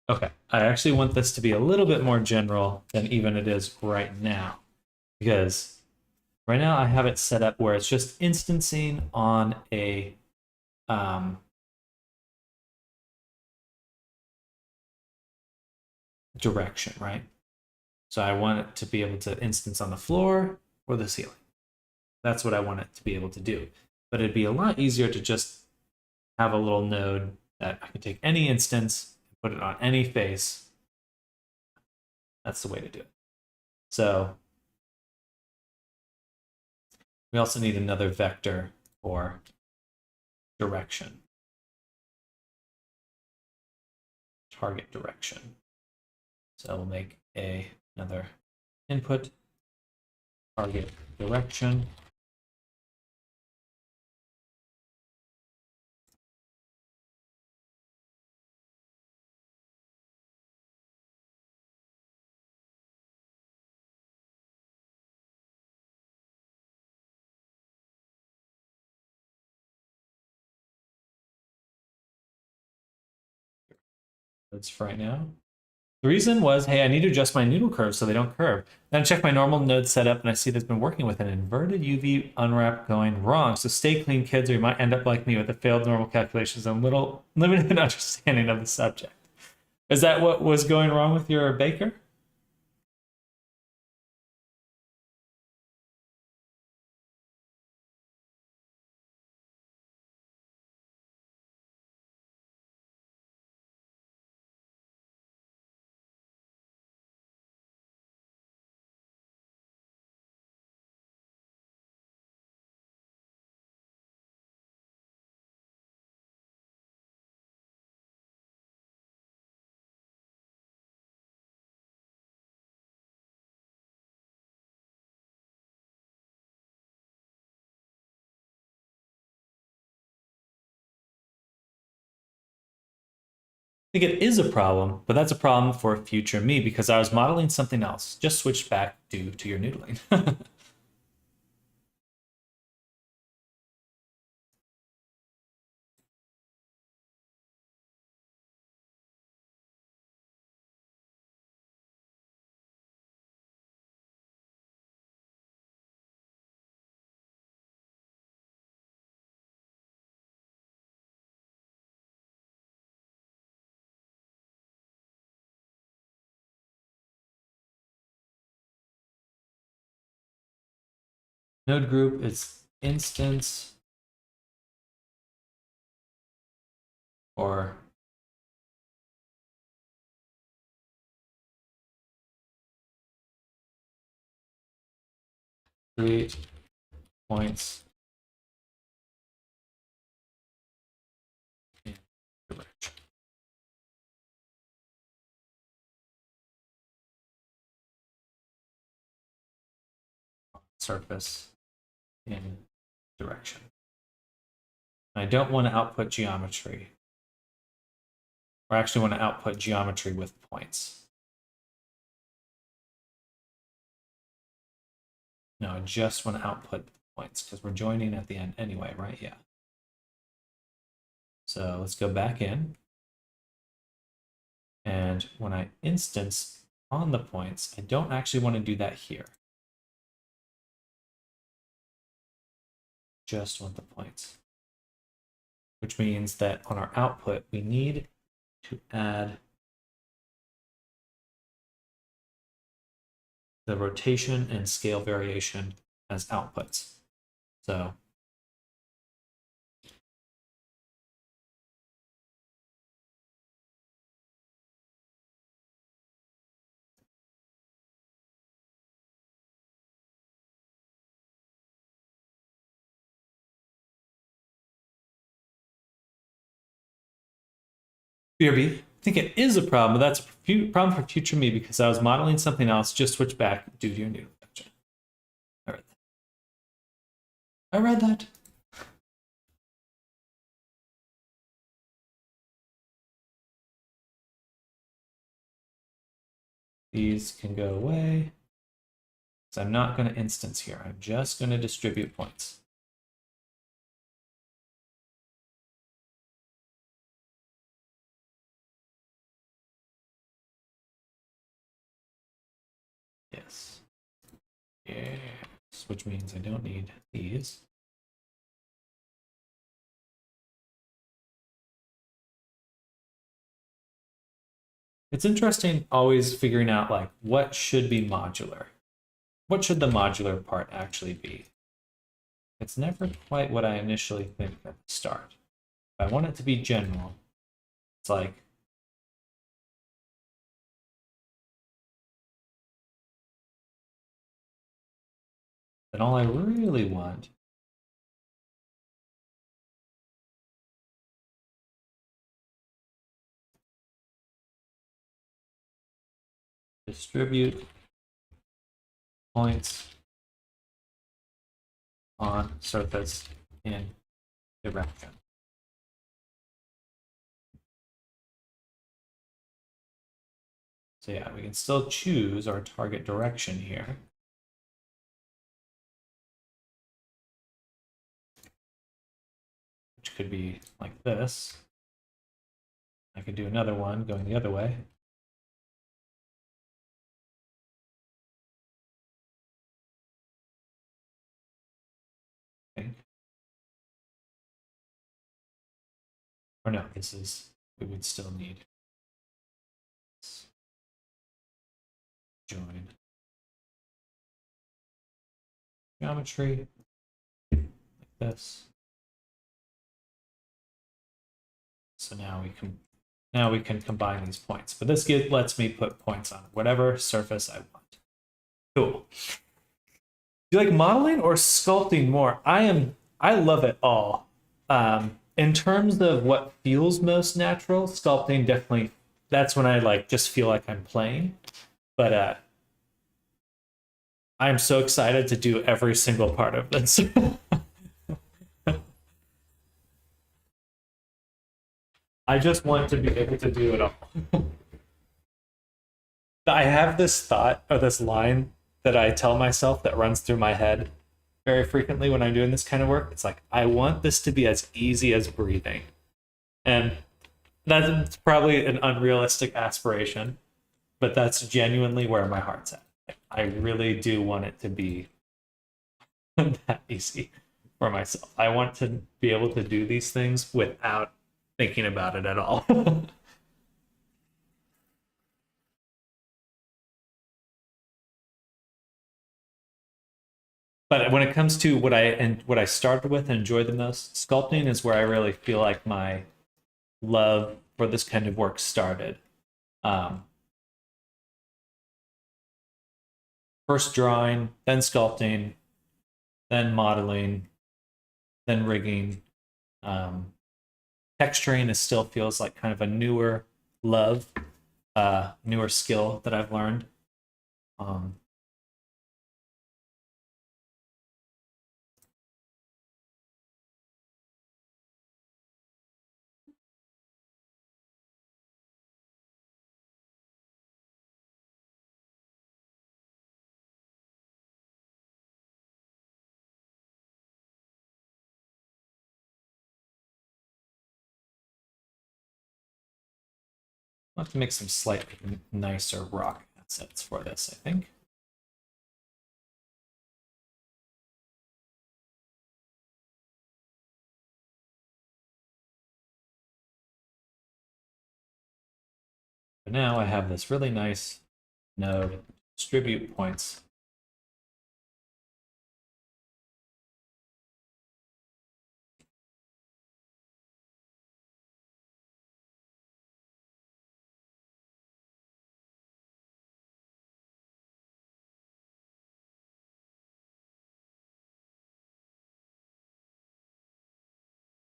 Okay, I actually want this to be a little bit more general than even it is right now, because right now I have it set up where it's just instancing on a direction, right? So I want it to be able to instance on the floor or the ceiling. That's what I want it to be able to do. But it'd be a lot easier to just have a little node that I can take any instance, put it on any face. That's the way to do it. So we also need another vector for direction. Target direction. So we'll make another input target direction. That's for right now. The reason was, hey, I need to adjust my noodle curves so they don't curve. Then I check my normal node setup and I see that's been working with an inverted UV unwrap going wrong. So stay clean, kids, or you might end up like me with the failed normal calculations and little limited understanding of the subject. Is that what was going wrong with your baker? I think it is a problem, but that's a problem for future me because I was modeling something else. Just switched back due to your noodling. Node group is instance or create points in direction. Surface in direction. I don't want to output geometry. Or actually want to output geometry with points. No, I just want to output points because we're joining at the end anyway, right? Yeah. So let's go back in. And when I instance on the points. I don't actually want to do that here. Just want the points. Which means that on our output, we need to add the rotation and scale variation as outputs. So BRB, I think it is a problem, but that's a problem for future me because I was modeling something else, just switch back due to your new function. I read that. These can go away. So I'm not going to instance here. I'm just going to distribute points. Yes. Yes, which means I don't need these. It's interesting always figuring out like what should be modular. What should the modular part actually be? It's never quite what I initially think at the start. If I want it to be general, it's like then all I really want distribute points on surface in direction. So yeah, we can still choose our target direction here. Which could be like this. I could do another one going the other way. Or no, this is, we would still need join geometry like this. So now we can combine these points. But this lets me put points on whatever surface I want. Cool. Do you like modeling or sculpting more? I love it all. In terms of what feels most natural, sculpting definitely, that's when I like just feel like I'm playing. But I'm so excited to do every single part of this. I just want to be able to do it all. I have this thought or this line that I tell myself that runs through my head very frequently when I'm doing this kind of work. It's like, I want this to be as easy as breathing. And that's probably an unrealistic aspiration, but that's genuinely where my heart's at. I really do want it to be that easy for myself. I want to be able to do these things without thinking about it at all. But when it comes to what I started with and enjoy the most, sculpting is where I really feel like my love for this kind of work started. First drawing, then sculpting, then modeling, then rigging. Texturing is still feels like kind of a newer love, newer skill that I've learned. I'll have to make some slightly nicer rock assets for this, I think. But now I have this really nice node distribute points.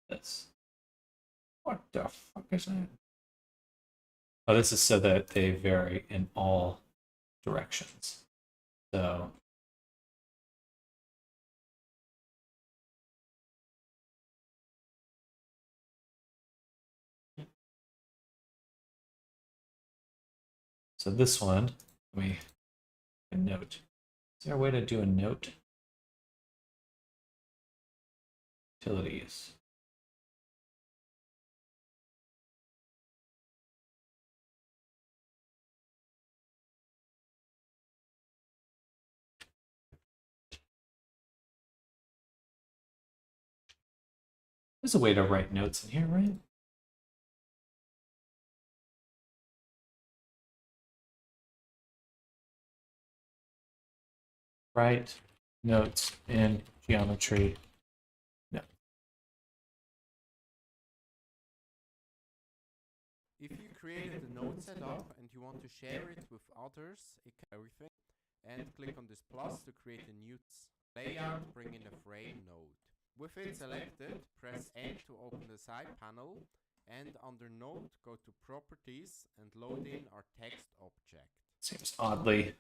This. What the fuck is that? Oh, this is so that they vary in all directions. So this one, let me a note. Is there a way to do a note? Utilities. There's a way to write notes in here, right? Write notes in geometry. No. If you created a node setup and you want to share it with others, it can everything, and click on this plus to create a new layout, bring in a frame node. With it selected, press N to open the side panel, and under node, go to properties and load in our text object. Seems oddly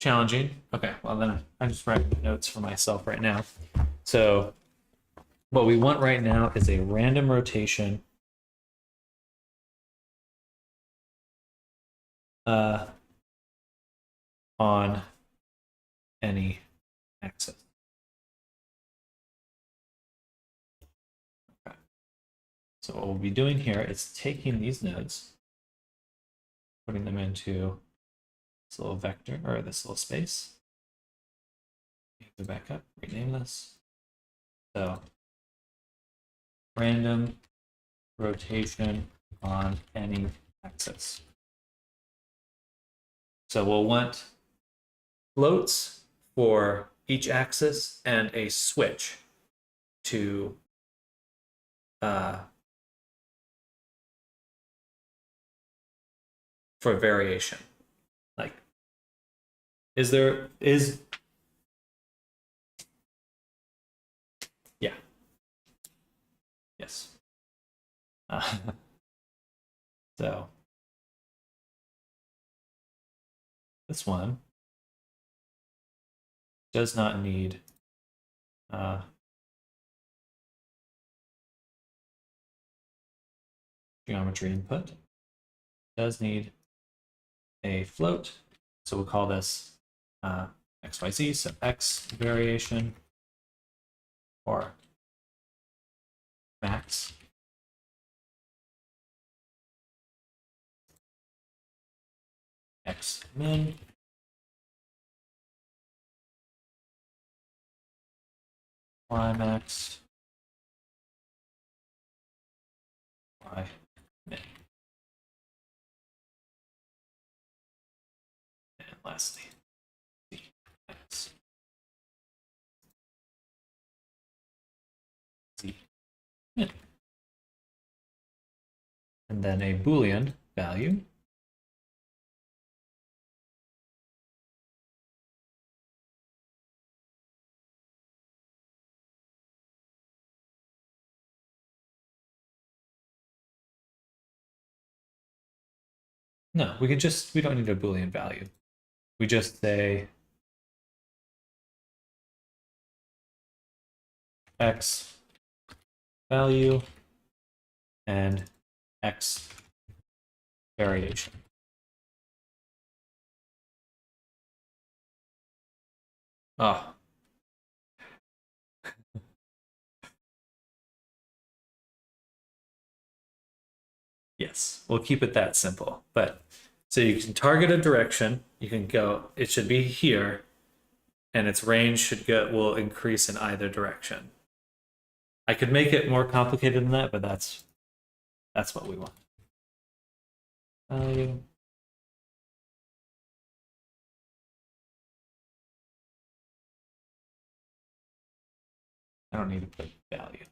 challenging. Okay, well then I'm just writing notes for myself right now. So what we want right now is a random rotation on any axis. Okay. So what we'll be doing here is taking these nodes, putting them into this little vector or this little space. Go back up, rename this. So random rotation on any axis. So we'll want floats for each axis and a switch to for variation. Like, yeah. Yes. So this one does not need geometry input. Does need a float, so we'll call this XYZ, so X variation or max. X min. Y max. Y min. And lastly, Z max. Z min. And then a Boolean value. No, we don't need a Boolean value. We just say X value and X variation. Oh. Yes, we'll keep it that simple. But So you can target a direction. You can go. It should be here, and its range will increase in either direction. I could make it more complicated than that, but that's what we want. Value. I don't need to put value.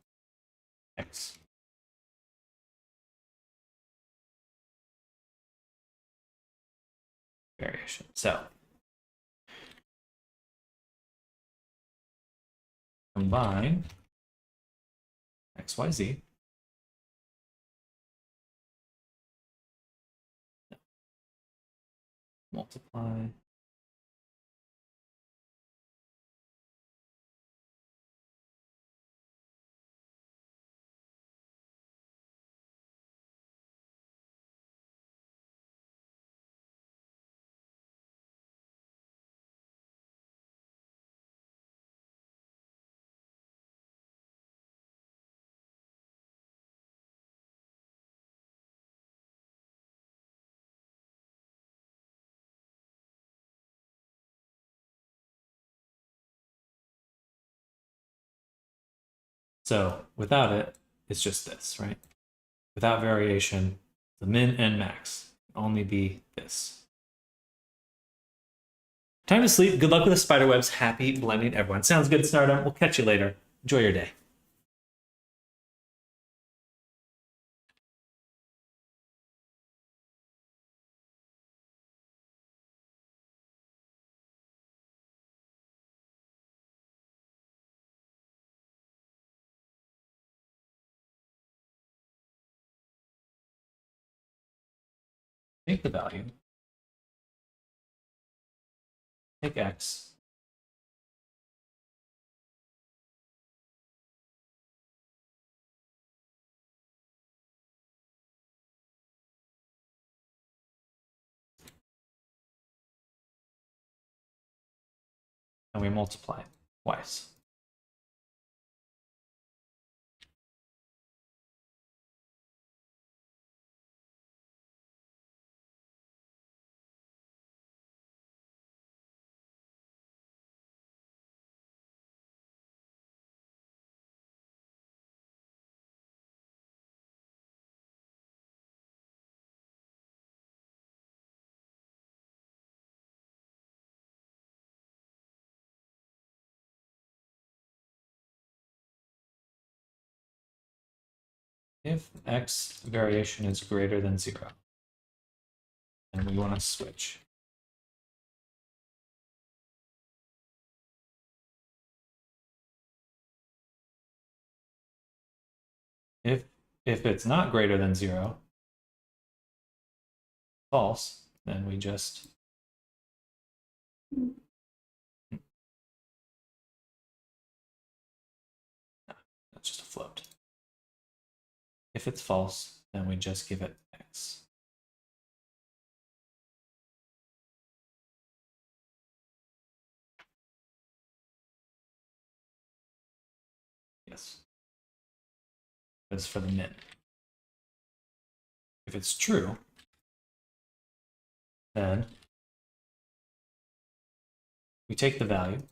X. Variation. So combine X, Y, Z. Multiply. So without it, it's just this, right? Without variation, the min and max can only be this. Time to sleep. Good luck with the spider webs. Happy blending, everyone. Sounds good, Snardum. We'll catch you later. Enjoy your day. Take the value. Take X. And we multiply it twice. If X variation is greater than 0, then we want to switch. If it's not greater than 0, false, then we just that's just a float. If it's false, then we just give it X. Yes. That's for the min. If it's true, then we take the value.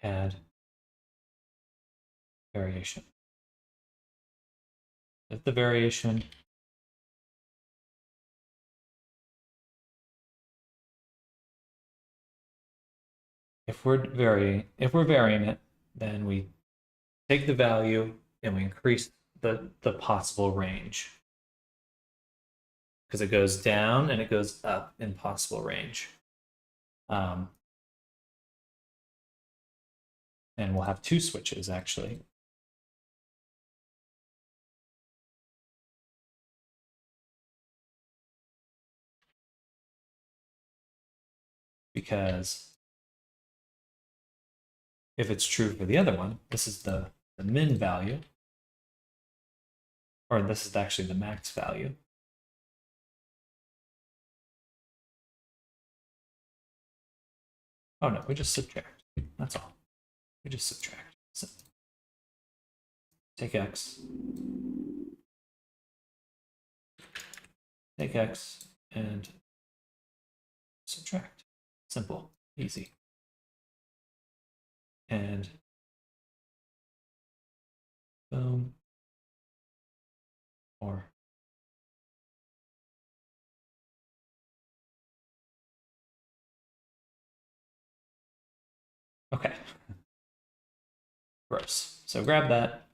Add variation. If the variation if we're varying it, then we take the value and we increase the possible range. Because it goes down and it goes up in possible range. And we'll have two switches actually. Because if it's true for the other one, this is the min value, or this is actually the max value. Oh no, we just subtract. That's all. We just subtract. So, take x. Take x and subtract. Simple, easy. And boom. Or okay. Gross. So grab that.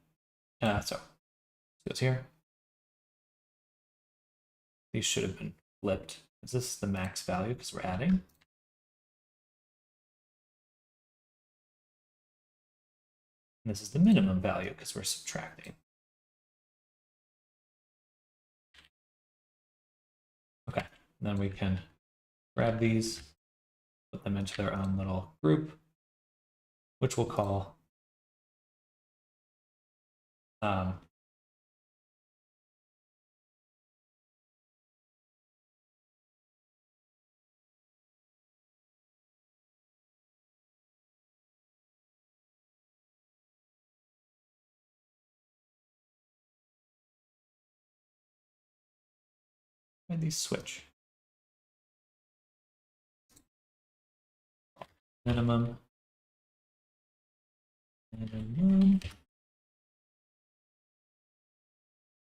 So it goes here. These should have been flipped. Is this the max value because we're adding? And this is the minimum value because we're subtracting. Okay, and then we can grab these, put them into their own little group, which we'll call and these switch. Minimum. Minimum.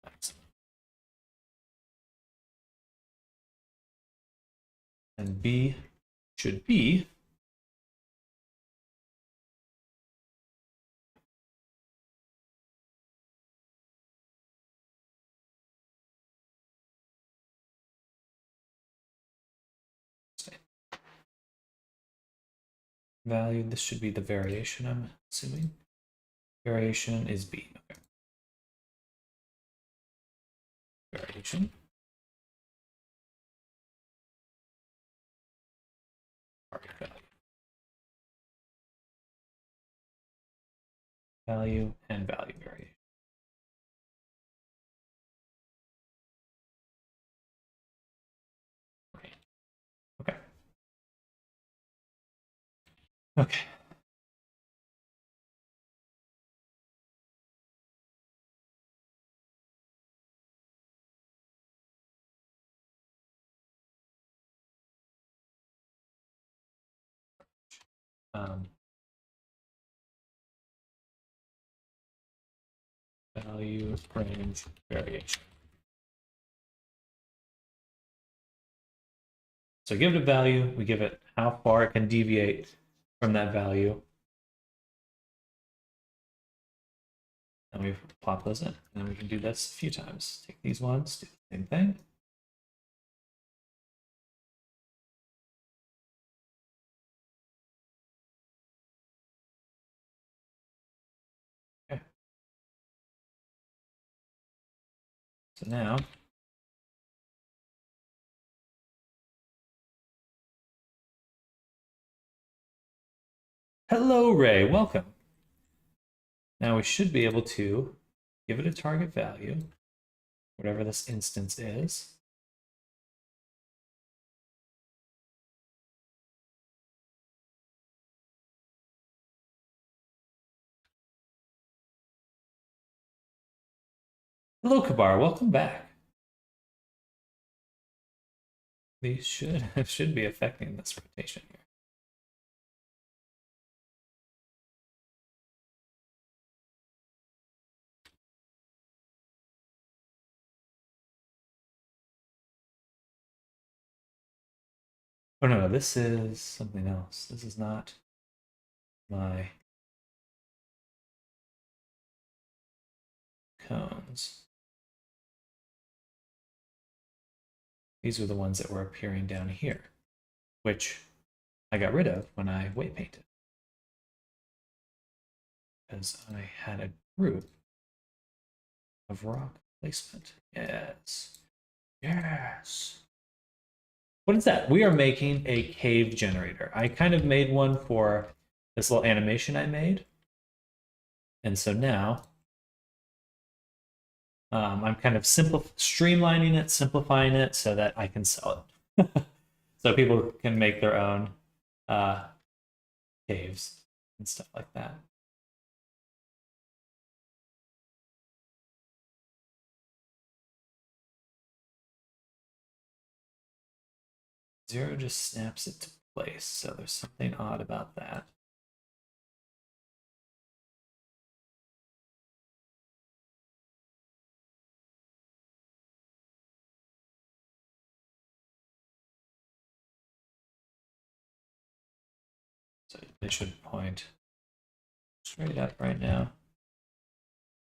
Maximum. And B should be value. This should be the variation, I'm assuming. Variation is B. Okay. Variation. Target value. Value and value variation. Okay. Okay. Okay. Value range variation. So give it a value, we give it how far it can deviate from that value. And we plot those in. And then we can do this a few times. Take these ones, do the same thing. Okay. So now hello, Ray, welcome. Now we should be able to give it a target value, whatever this instance is. Hello, Kabar, welcome back. These should be affecting this rotation here. Oh no, this is something else. This is not my cones. These are the ones that were appearing down here, which I got rid of when I weight painted. Because I had a group of rock placement. Yes. Yes. What is that? We are making a cave generator. I kind of made one for this little animation I made. And so now I'm kind of streamlining it, simplifying it so that I can sell it. So people can make their own caves and stuff like that. Zero just snaps it to place, so there's something odd about that. So they should point straight up right now.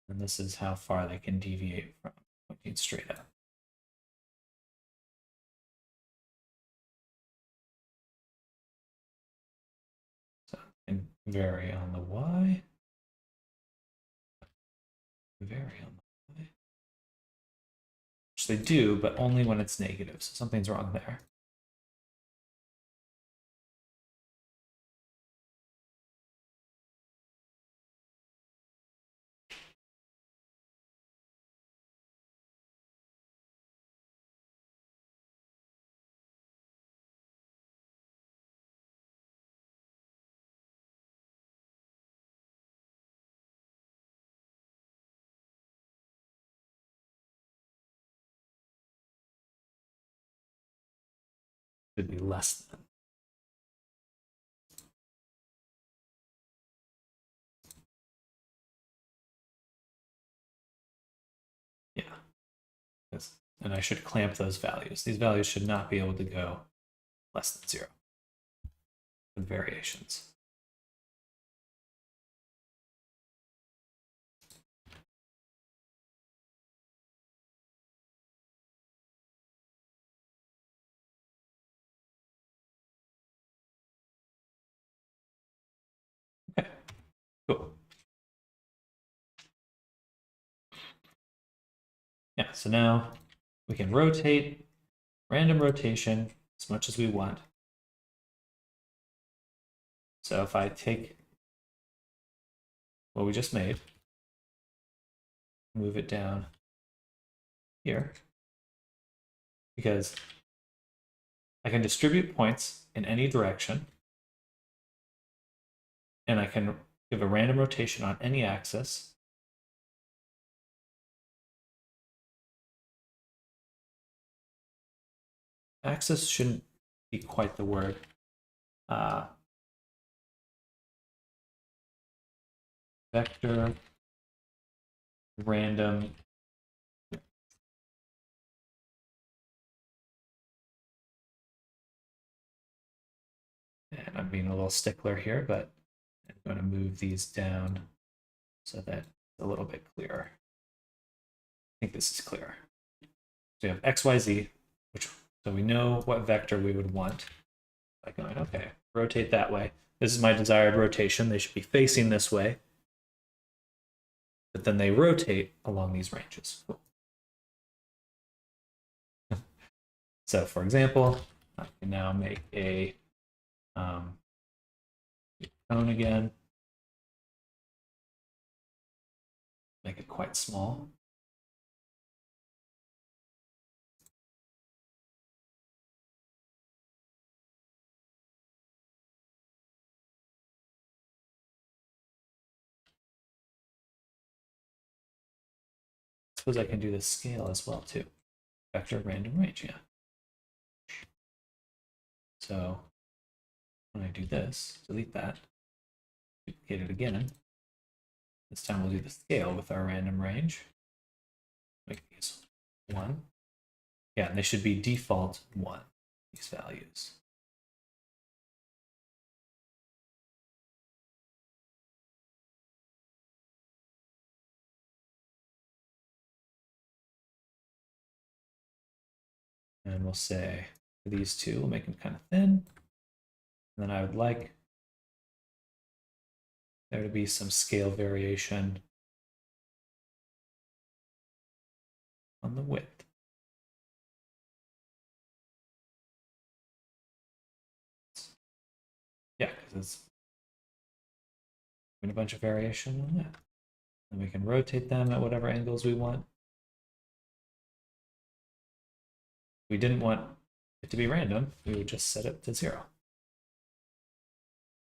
And this is how far they can deviate from pointing straight up. So and vary on the Y. Vary on the Y. Which they do, but only when it's negative. So something's wrong there. Should be less than. Yeah. And I should clamp those values. These values should not be able to go less than 0 with variations. Okay, cool. Yeah, so now we can rotate, random rotation as much as we want. So if I take what we just made, move it down here, because I can distribute points in any direction, and I can give a random rotation on any axis. Axis shouldn't be quite the word. Vector random and I'm being a little stickler here, but I'm going to move these down so that it's a little bit clearer. I think this is clearer. So we have x, y, z, which so we know what vector we would want by going, okay, rotate that way. This is my desired rotation. They should be facing this way. But then they rotate along these ranges. Cool. So for example, I can now make a cone again. Make it quite small. Suppose I can do the scale as well too. Vector random range, yeah. So when I do this, delete that, duplicate it again. This time we'll do the scale with our random range. Make these 1. Yeah, and they should be default 1, these values. And we'll say for these two, we'll make them kind of thin. And then I would like there to be some scale variation on the width. Yeah, because it's been a bunch of variation on that. And we can rotate them at whatever angles we want. If we didn't want it to be random, we would just set it to 0.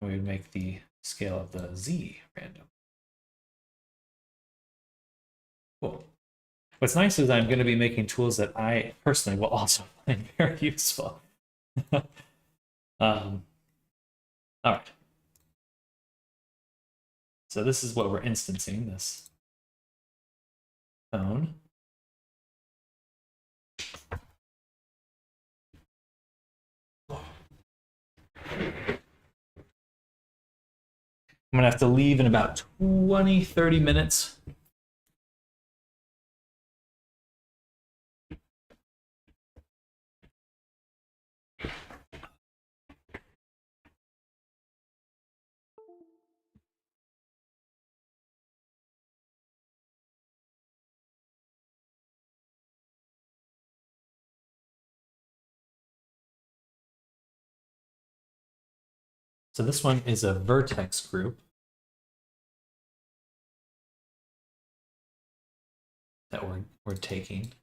We would make the scale of the Z random. Cool. What's nice is I'm going to be making tools that I personally will also find very useful. All right. So this is what we're instancing, this phone. I'm gonna have to leave in about 20, 30 minutes. So this one is a vertex group that we're taking.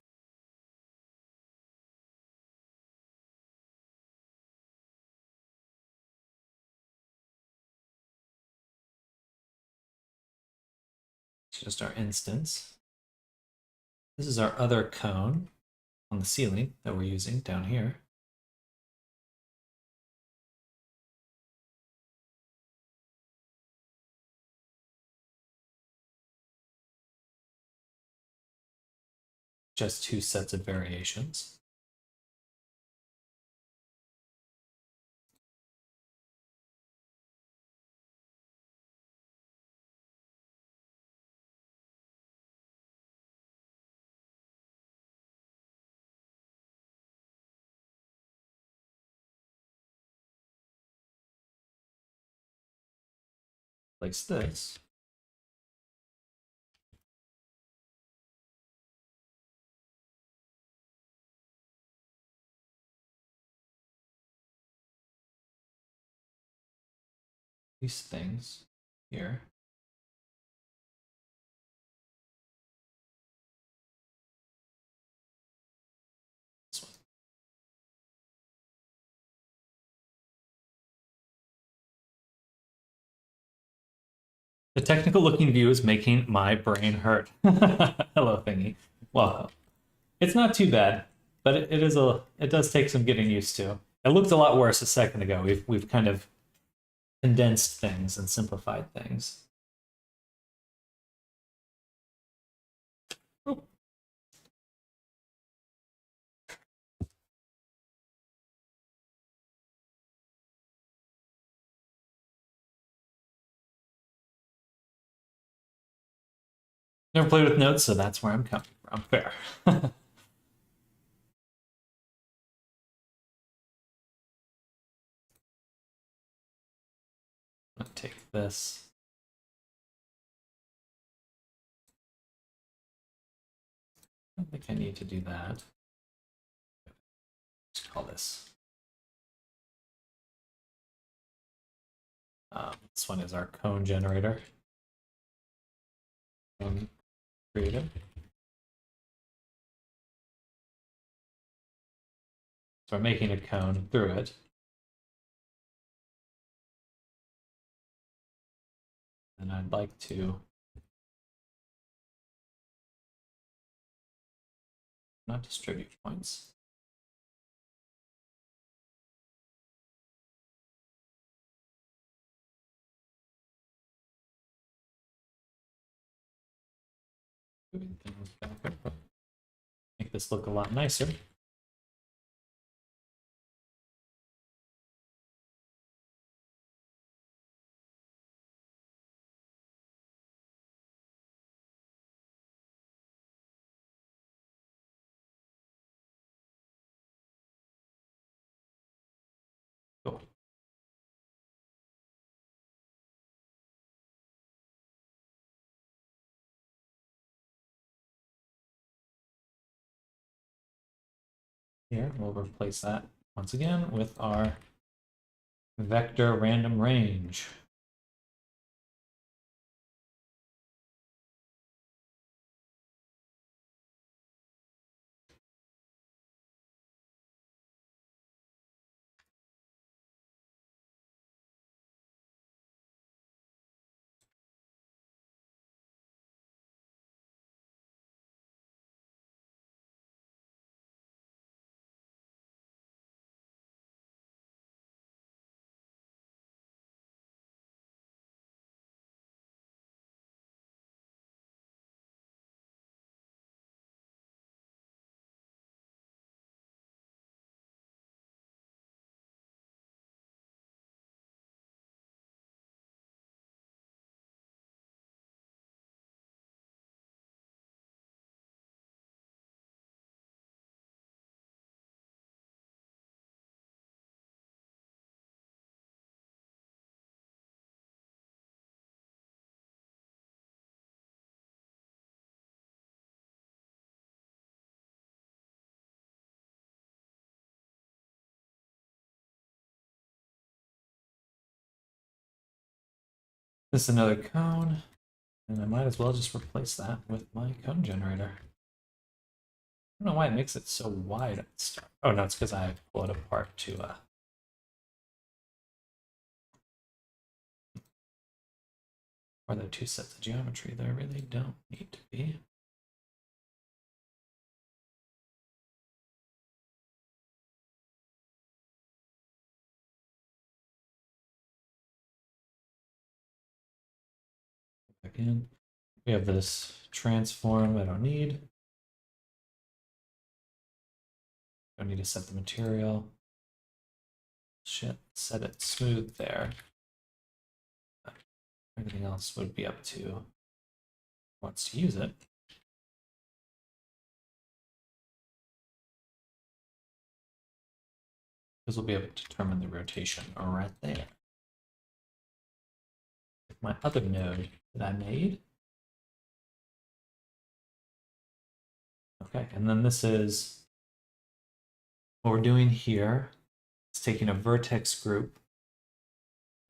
It's just our instance. This is our other cone on the ceiling that we're using down here. Just two sets of variations. Place this. These things here. This one. The technical looking view is making my brain hurt. Hello, thingy. Welcome. It's not too bad, but it does take some getting used to. It looked a lot worse a second ago. We've kind of condensed things and simplified things. Never played with notes, so that's where I'm coming from. Fair. I'll take this. I don't think I need to do that. Let's call this. This one is our cone generator. Creative. So we're making a cone through it. And I'd like to not distribute points. Moving things back up. Make this look a lot nicer. Cool. Here, we'll replace that once again with our vector random range. This is another cone, and I might as well just replace that with my cone generator. I don't know why it makes it so wide at the start. Oh no, it's because I pull it apart to Are there two sets of geometry? There really don't need to be. Back in. We have this transform I don't need. Don't need to set the material. Shit, set it smooth there. Everything else would be up to who wants to use it. Because we'll be able to determine the rotation right there. My other node that I made. Okay, and then this is what we're doing here. It's taking a vertex group,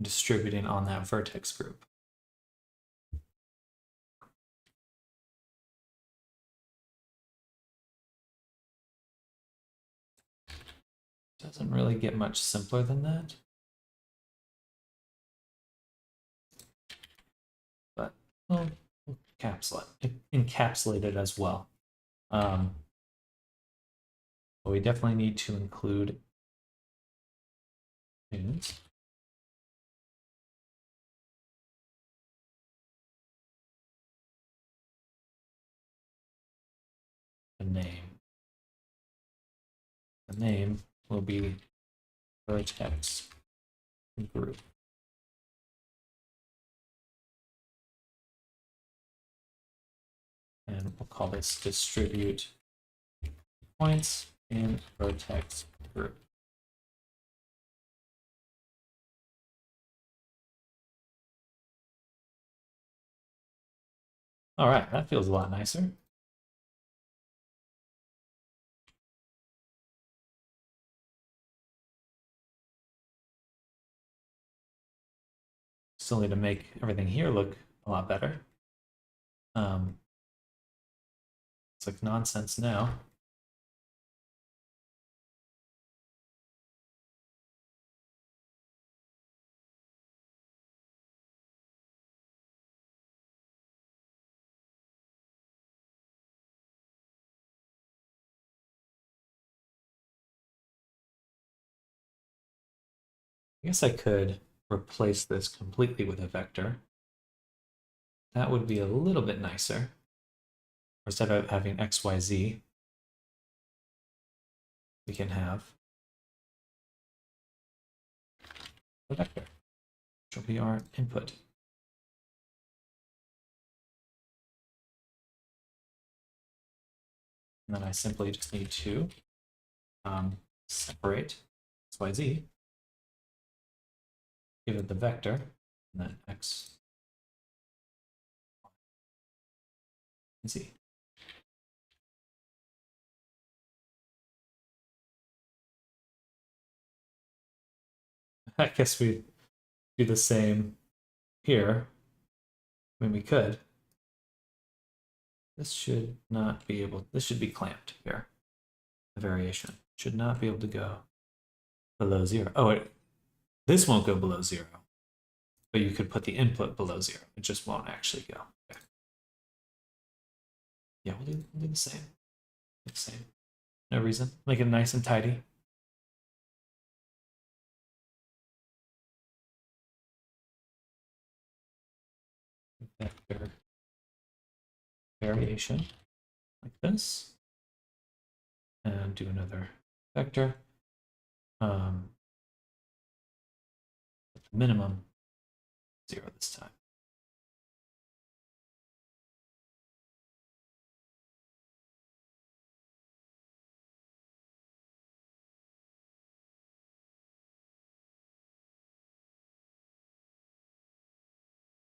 distributing on that vertex group. Doesn't really get much simpler than that. But we'll encapsulate it as well. But we definitely need to include tunes. The name. The name will be vertex group. And we'll call this distribute points in vertex group. All right, that feels a lot nicer. Still need to make everything here look a lot better. It's like nonsense now. I guess I could replace this completely with a vector. That would be a little bit nicer. Instead of having XYZ, we can have a vector, which will be our input. And then I simply just need to separate XYZ, give it the vector, and then X, Y, Z. I guess we do the same here. I mean, we could. This should not be able, this should be clamped here. The variation should not be able to go below 0. Oh, this won't go below 0. But you could put the input below 0. It just won't actually go. Okay. Yeah, we'll do the same. The same. No reason. Make it nice and tidy. Vector variation like this. And do another vector. Minimum 0 this time.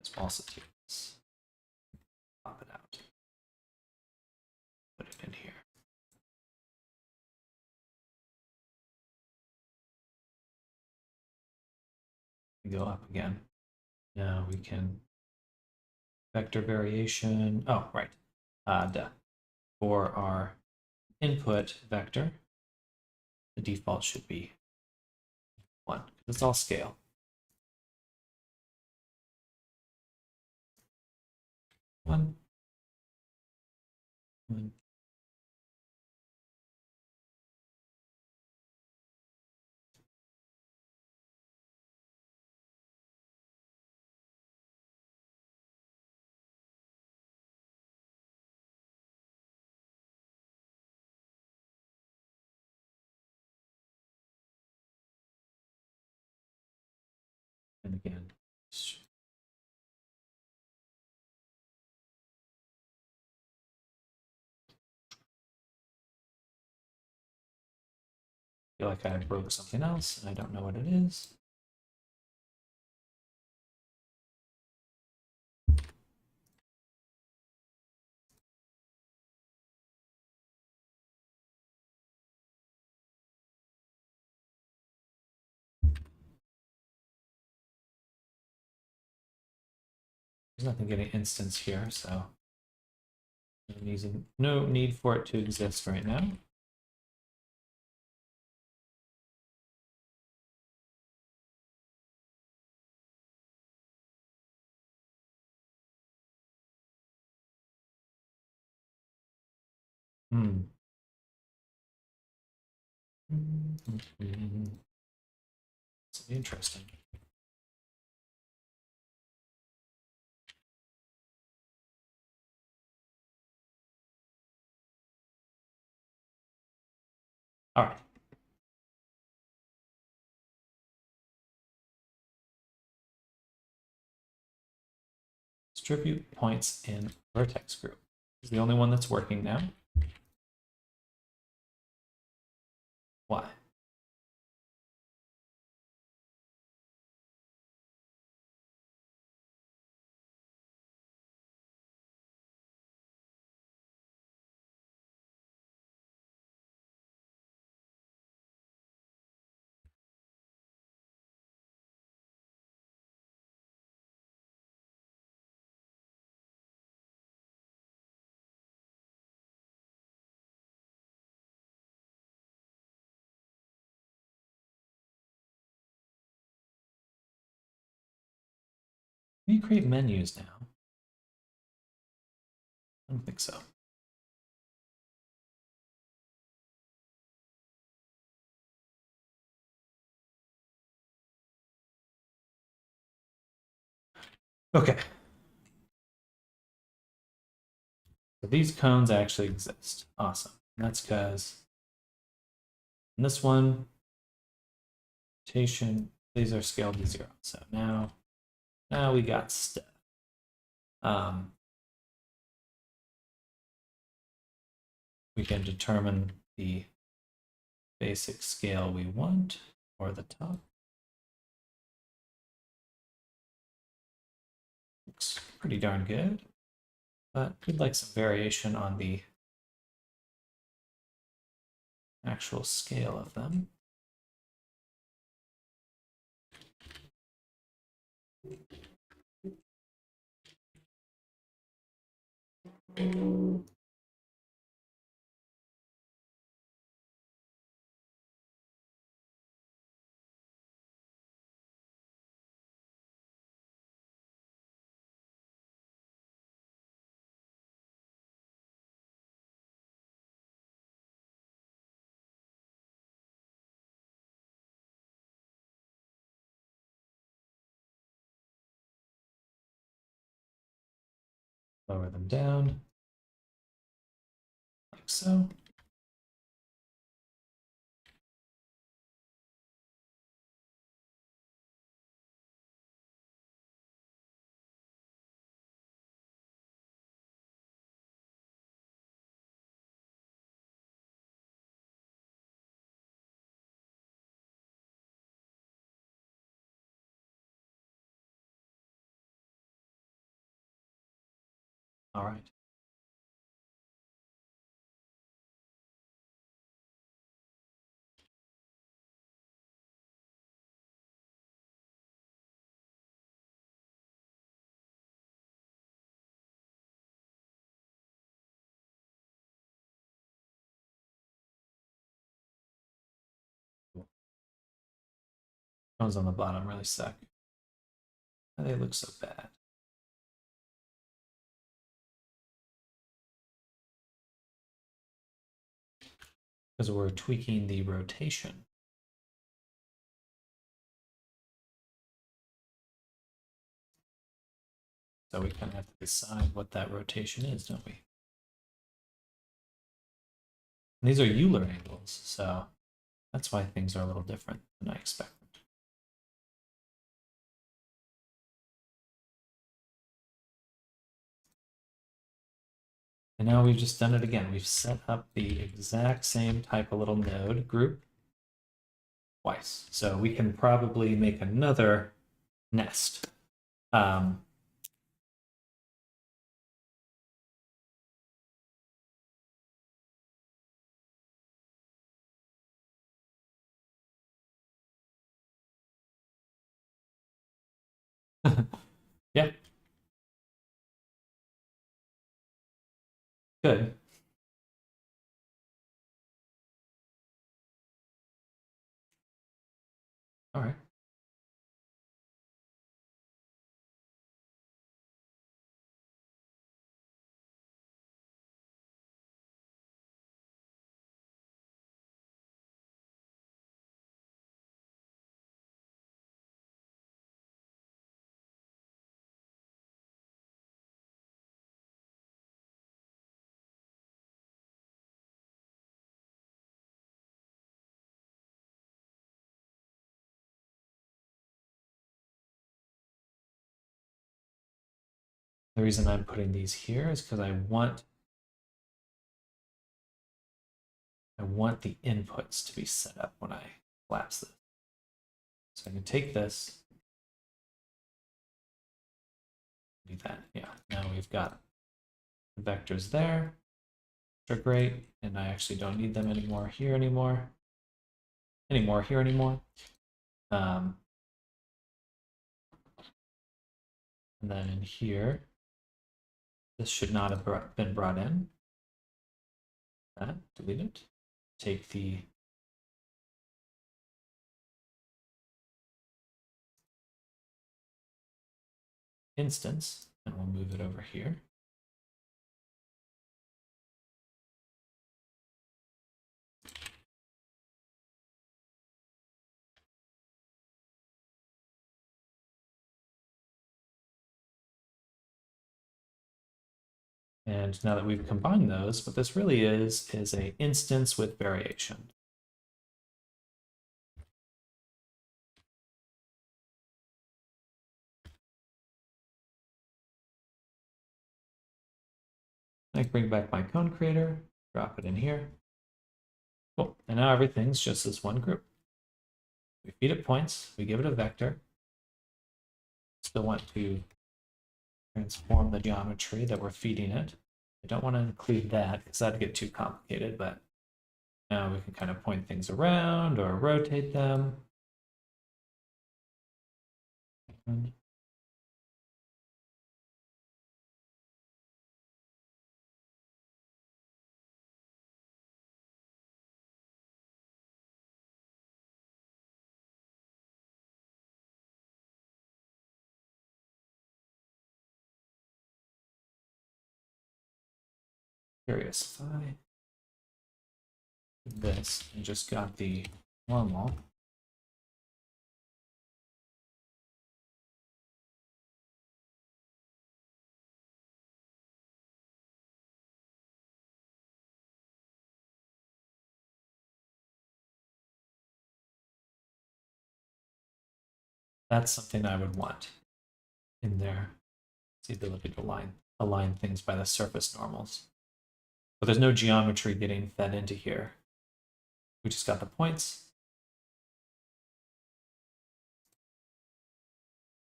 Let's also do this. Pop it out. Put it in here. Go up again. Now we can vector variation. Oh, right. Duh. For our input vector, the default should be 1. It's all scale. One. And again, feel like I broke something else and I don't know what it is. There's nothing getting instance here, so no need for it to exist right now. Hmm. It's interesting. All right. Distribute points in vertex group. This is the only one that's working now. Why? Can you create menus now? I don't think so. Okay. So these cones actually exist. Awesome. And that's because this one, rotation, these are scaled to 0. So now we got stuff. We can determine the basic scale we want, or the top. Looks pretty darn good, but we'd like some variation on the actual scale of them. Lower them down, like so. All right. Ones on the bottom really suck. Why do they look so bad? Because we're tweaking the rotation. So we kind of have to decide what that rotation is, don't we? And these are Euler angles, so that's why things are a little different than I expected. And now we've just done it again. We've set up the exact same type of little node group twice. So we can probably make another nest. Yeah. Good. All right. The reason I'm putting these here is because I want the inputs to be set up when I collapse this. So I can take this, do that. Yeah, now we've got the vectors there, which are great, and I actually don't need them anymore here anymore. Here anymore. And then in here, this should not have been brought in. That, delete it. Take the instance and we'll move it over here. And now that we've combined those, what this really is a instance with variation. I can bring back my cone creator, drop it in here. Cool. And now everything's just this one group. We feed it points, we give it a vector. Still want to transform the geometry that we're feeding it. I don't want to include that because that'd get too complicated, but now we can kind of point things around or rotate them. Curious if I did this and just got the normal. That's something I would want in there. It's the ability to align things by the surface normals. But there's no geometry getting fed into here. We just got the points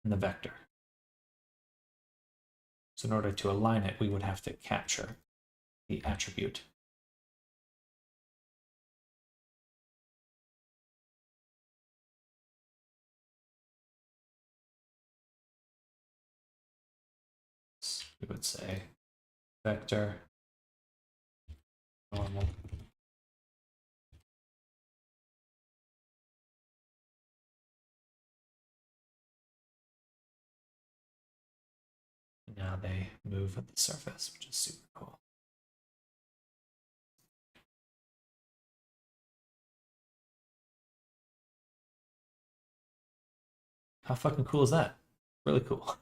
and the vector. So in order to align it, we would have to capture the attribute. So we would say vector normal they move with the surface, which is super cool. How fucking cool is that? Really cool.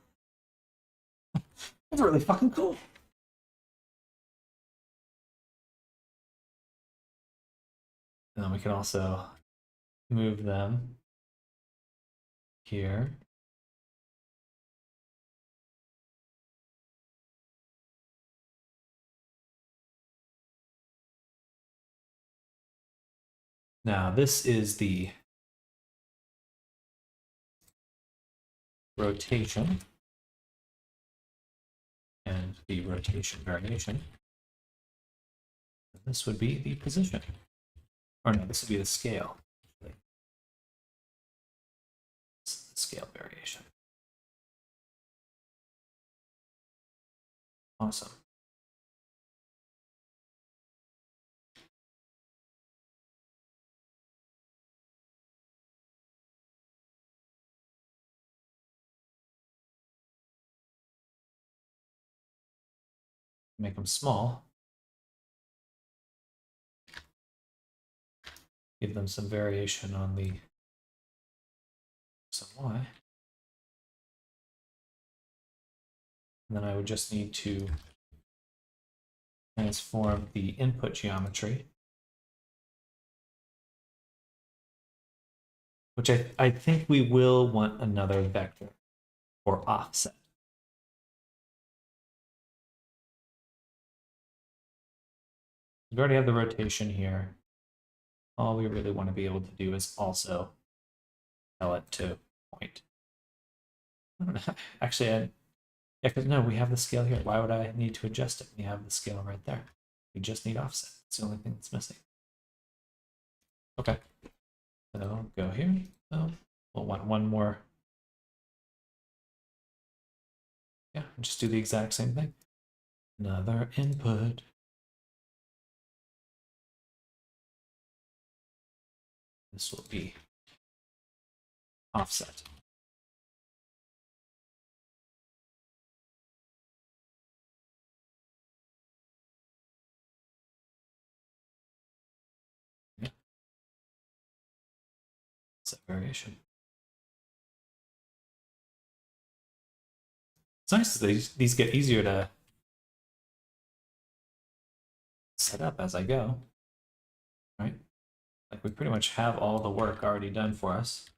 That's really fucking cool. And then we can also move them here. Now this is the rotation and the rotation variation. This would be the position. Or no, this would be the scale. It's the scale variation. Awesome. Make them small. Give them some variation on the some Y. And then I would just need to transform the input geometry, which I think we will want another vector for offset. We already have the rotation here. All we really want to be able to do is also tell it to point. I don't know. Actually, yeah, because no, we have the scale here. Why would I need to adjust it? We have the scale right there. We just need offset. It's the only thing that's missing. Okay. So go here. So we'll want one more. Yeah, just do the exact same thing. Another input. This will be offset. Yeah. Set variation. It's nice that these get easier to set up as I go, right? Like we pretty much have all the work already done for us.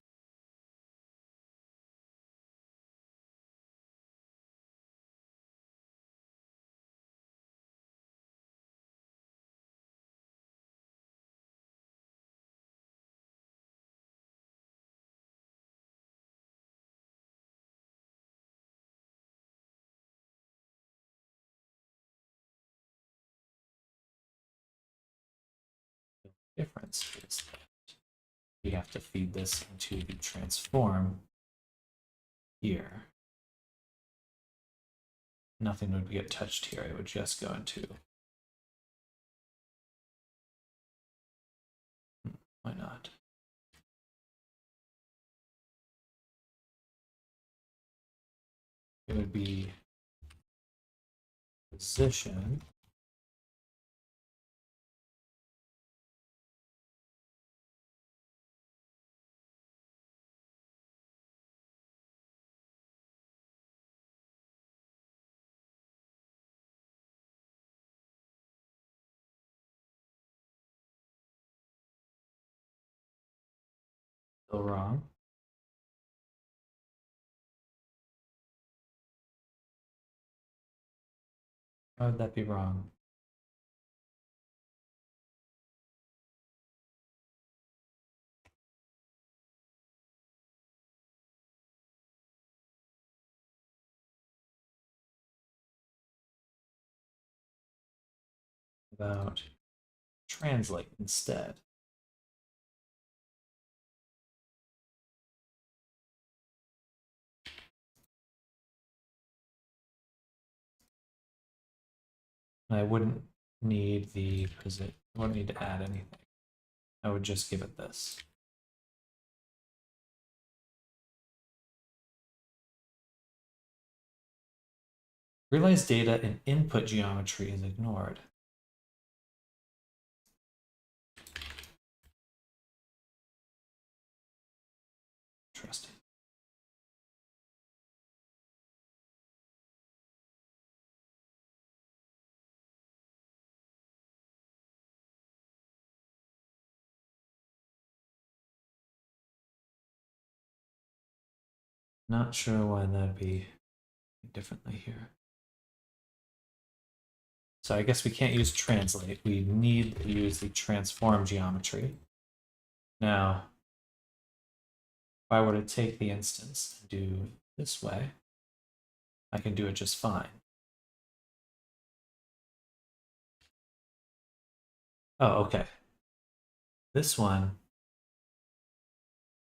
The difference is that we have to feed this into the transform here. Nothing would get touched here. It would just go into. Why not? It would be position. Still wrong. How would that be wrong? About translate instead. I wouldn't need the position. I wouldn't need to add anything. I would just give it this. Realize data in input geometry is ignored. Interesting. Not sure why that'd be differently here. So I guess we can't use translate. We need to use the transform geometry. Now, if I were to take the instance and do this way, I can do it just fine. Oh, okay. This one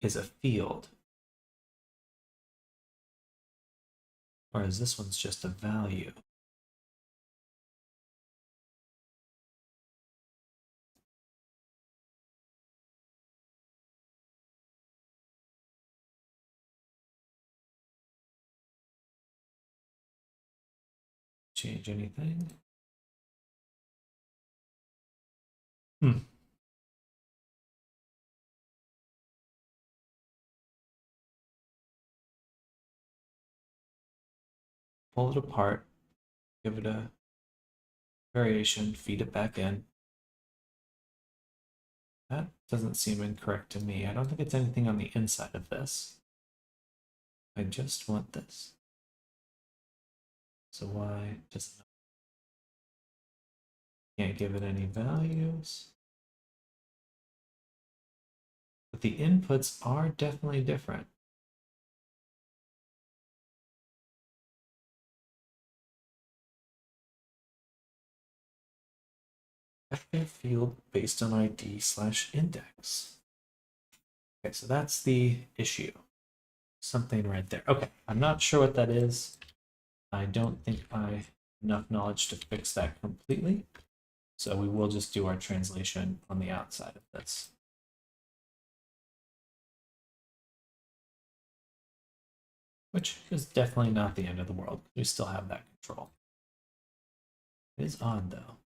is a field. Whereas this one's just a value. Change anything? Hmm. Pull it apart, give it a variation, feed it back in. That doesn't seem incorrect to me. I don't think it's anything on the inside of this. I just want this. So why just can't give it any values? But the inputs are definitely different. Vector field based on ID/index. Okay, so that's the issue. Something right there. Okay, I'm not sure what that is. I don't think I have enough knowledge to fix that completely. So we will just do our translation on the outside of this. Which is definitely not the end of the world. We still have that control. It is odd though.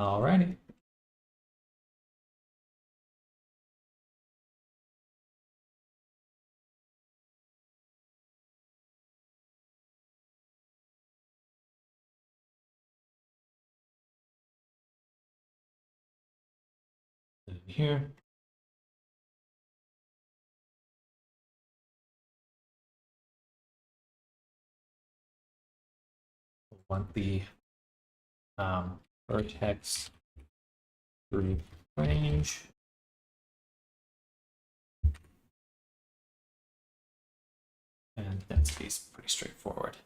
Alrighty. In here. We'll want the vertex group range. And density is pretty straightforward.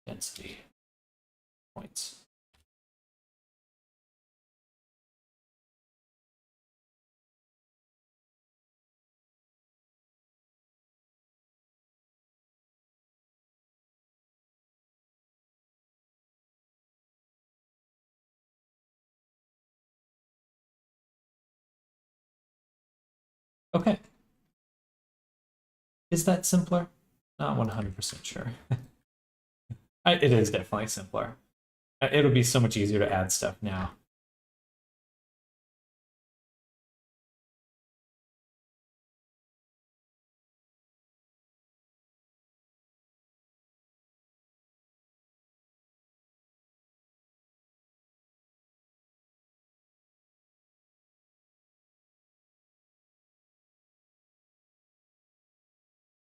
Density points. Okay. Is that simpler? Not 100% sure. It is definitely simpler. It'll be so much easier to add stuff now.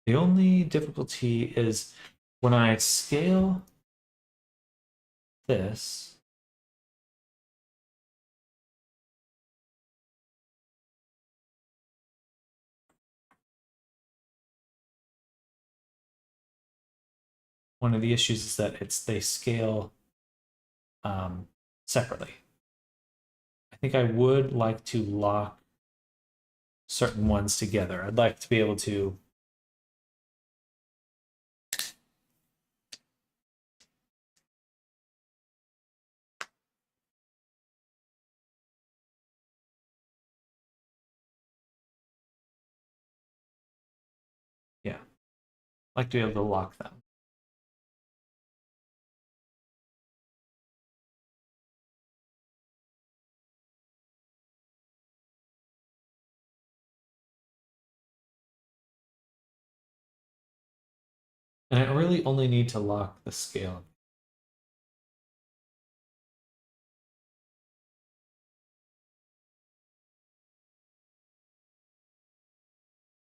The only difficulty is when I scale this. One of the issues is that they scale separately. I think I would like to lock certain ones together. I'd like to be able to yeah, like to be able to lock them. And I really only need to lock the scale.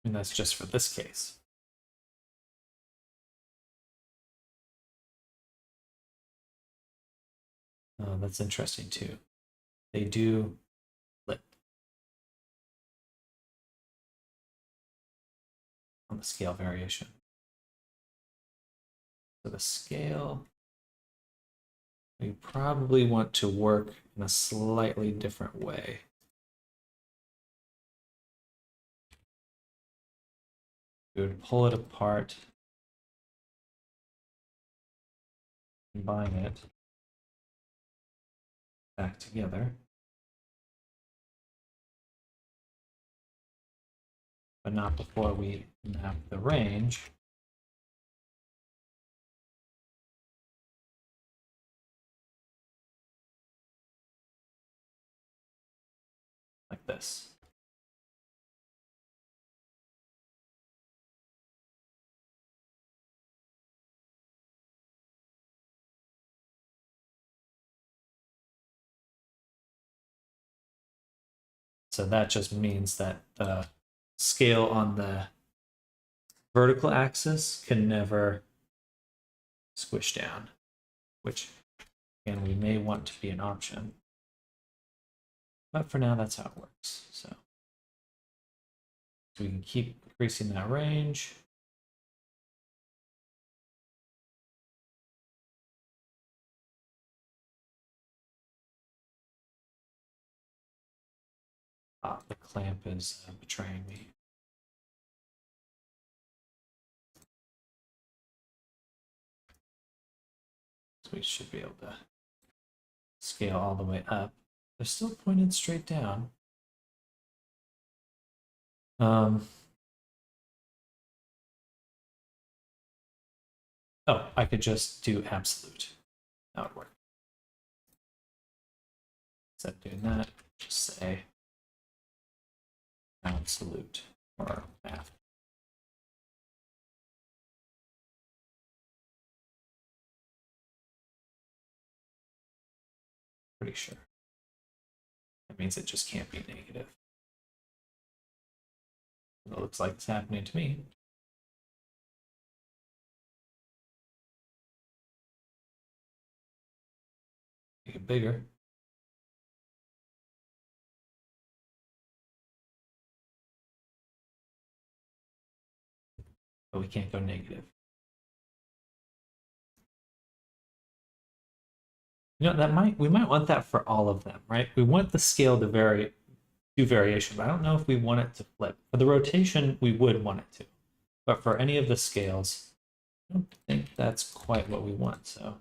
And that's just for this case. That's interesting too. They do flip on the scale variation. So the scale, we probably want to work in a slightly different way. We would pull it apart, combine it back together. But not before we map the range. Like this. So that just means that the scale on the vertical axis can never squish down, which again, we may want to be an option. But for now, that's how it works. So we can keep increasing that range. Ah, the clamp is betraying me. So we should be able to scale all the way up. They're still pointed straight down. Oh, I could just do absolute. That would work. Instead of doing that, just say absolute or math. Pretty sure. That means it just can't be negative. It looks like it's happening to me. Make it bigger. But we can't go negative. You know, we might want that for all of them, right? We want the scale to do variation, but I don't know if we want it to flip. For the rotation, we would want it to. But for any of the scales, I don't think that's quite what we want. So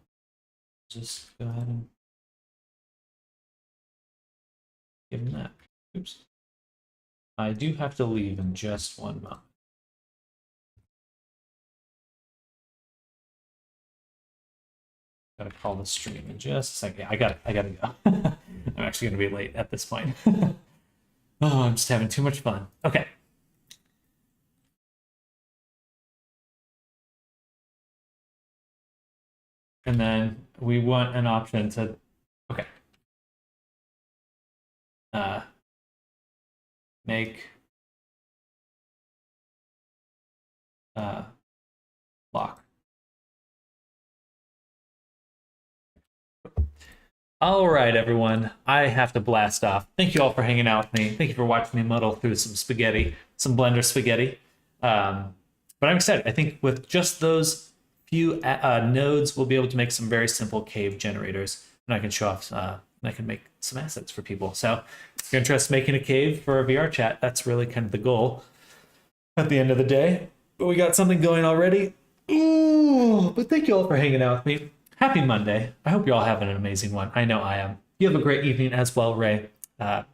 just go ahead and give them that. Oops. I do have to leave in just one moment. Gotta call the stream in just a second. I gotta go. I'm actually gonna be late at this point. Oh, I'm just having too much fun. Okay. And then we want an option to, okay. Make lock. All right, everyone. I have to blast off. Thank you all for hanging out with me. Thank you for watching me muddle through some spaghetti, some Blender spaghetti. But I'm excited. I think with just those few nodes, we'll be able to make some very simple cave generators, and I can show off. And I can make some assets for people. So, if you're interested in making a cave for a VR chat, that's really kind of the goal at the end of the day. But we got something going already. Ooh! But thank you all for hanging out with me. Happy Monday. I hope you're all having an amazing one. I know I am. You have a great evening as well, Ray. I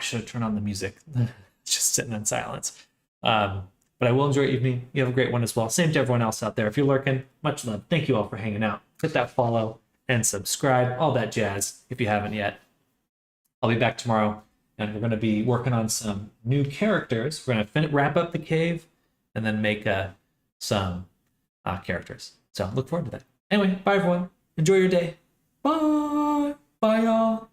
should have turned on the music. It's just sitting in silence. But I will enjoy your evening. You have a great one as well. Same to everyone else out there. If you're lurking, much love. Thank you all for hanging out. Hit that follow and subscribe. All that jazz if you haven't yet. I'll be back tomorrow, and we're going to be working on some new characters. We're going to wrap up the cave and then make some characters. So look forward to that. Anyway, bye everyone. Enjoy your day. Bye. Bye, y'all.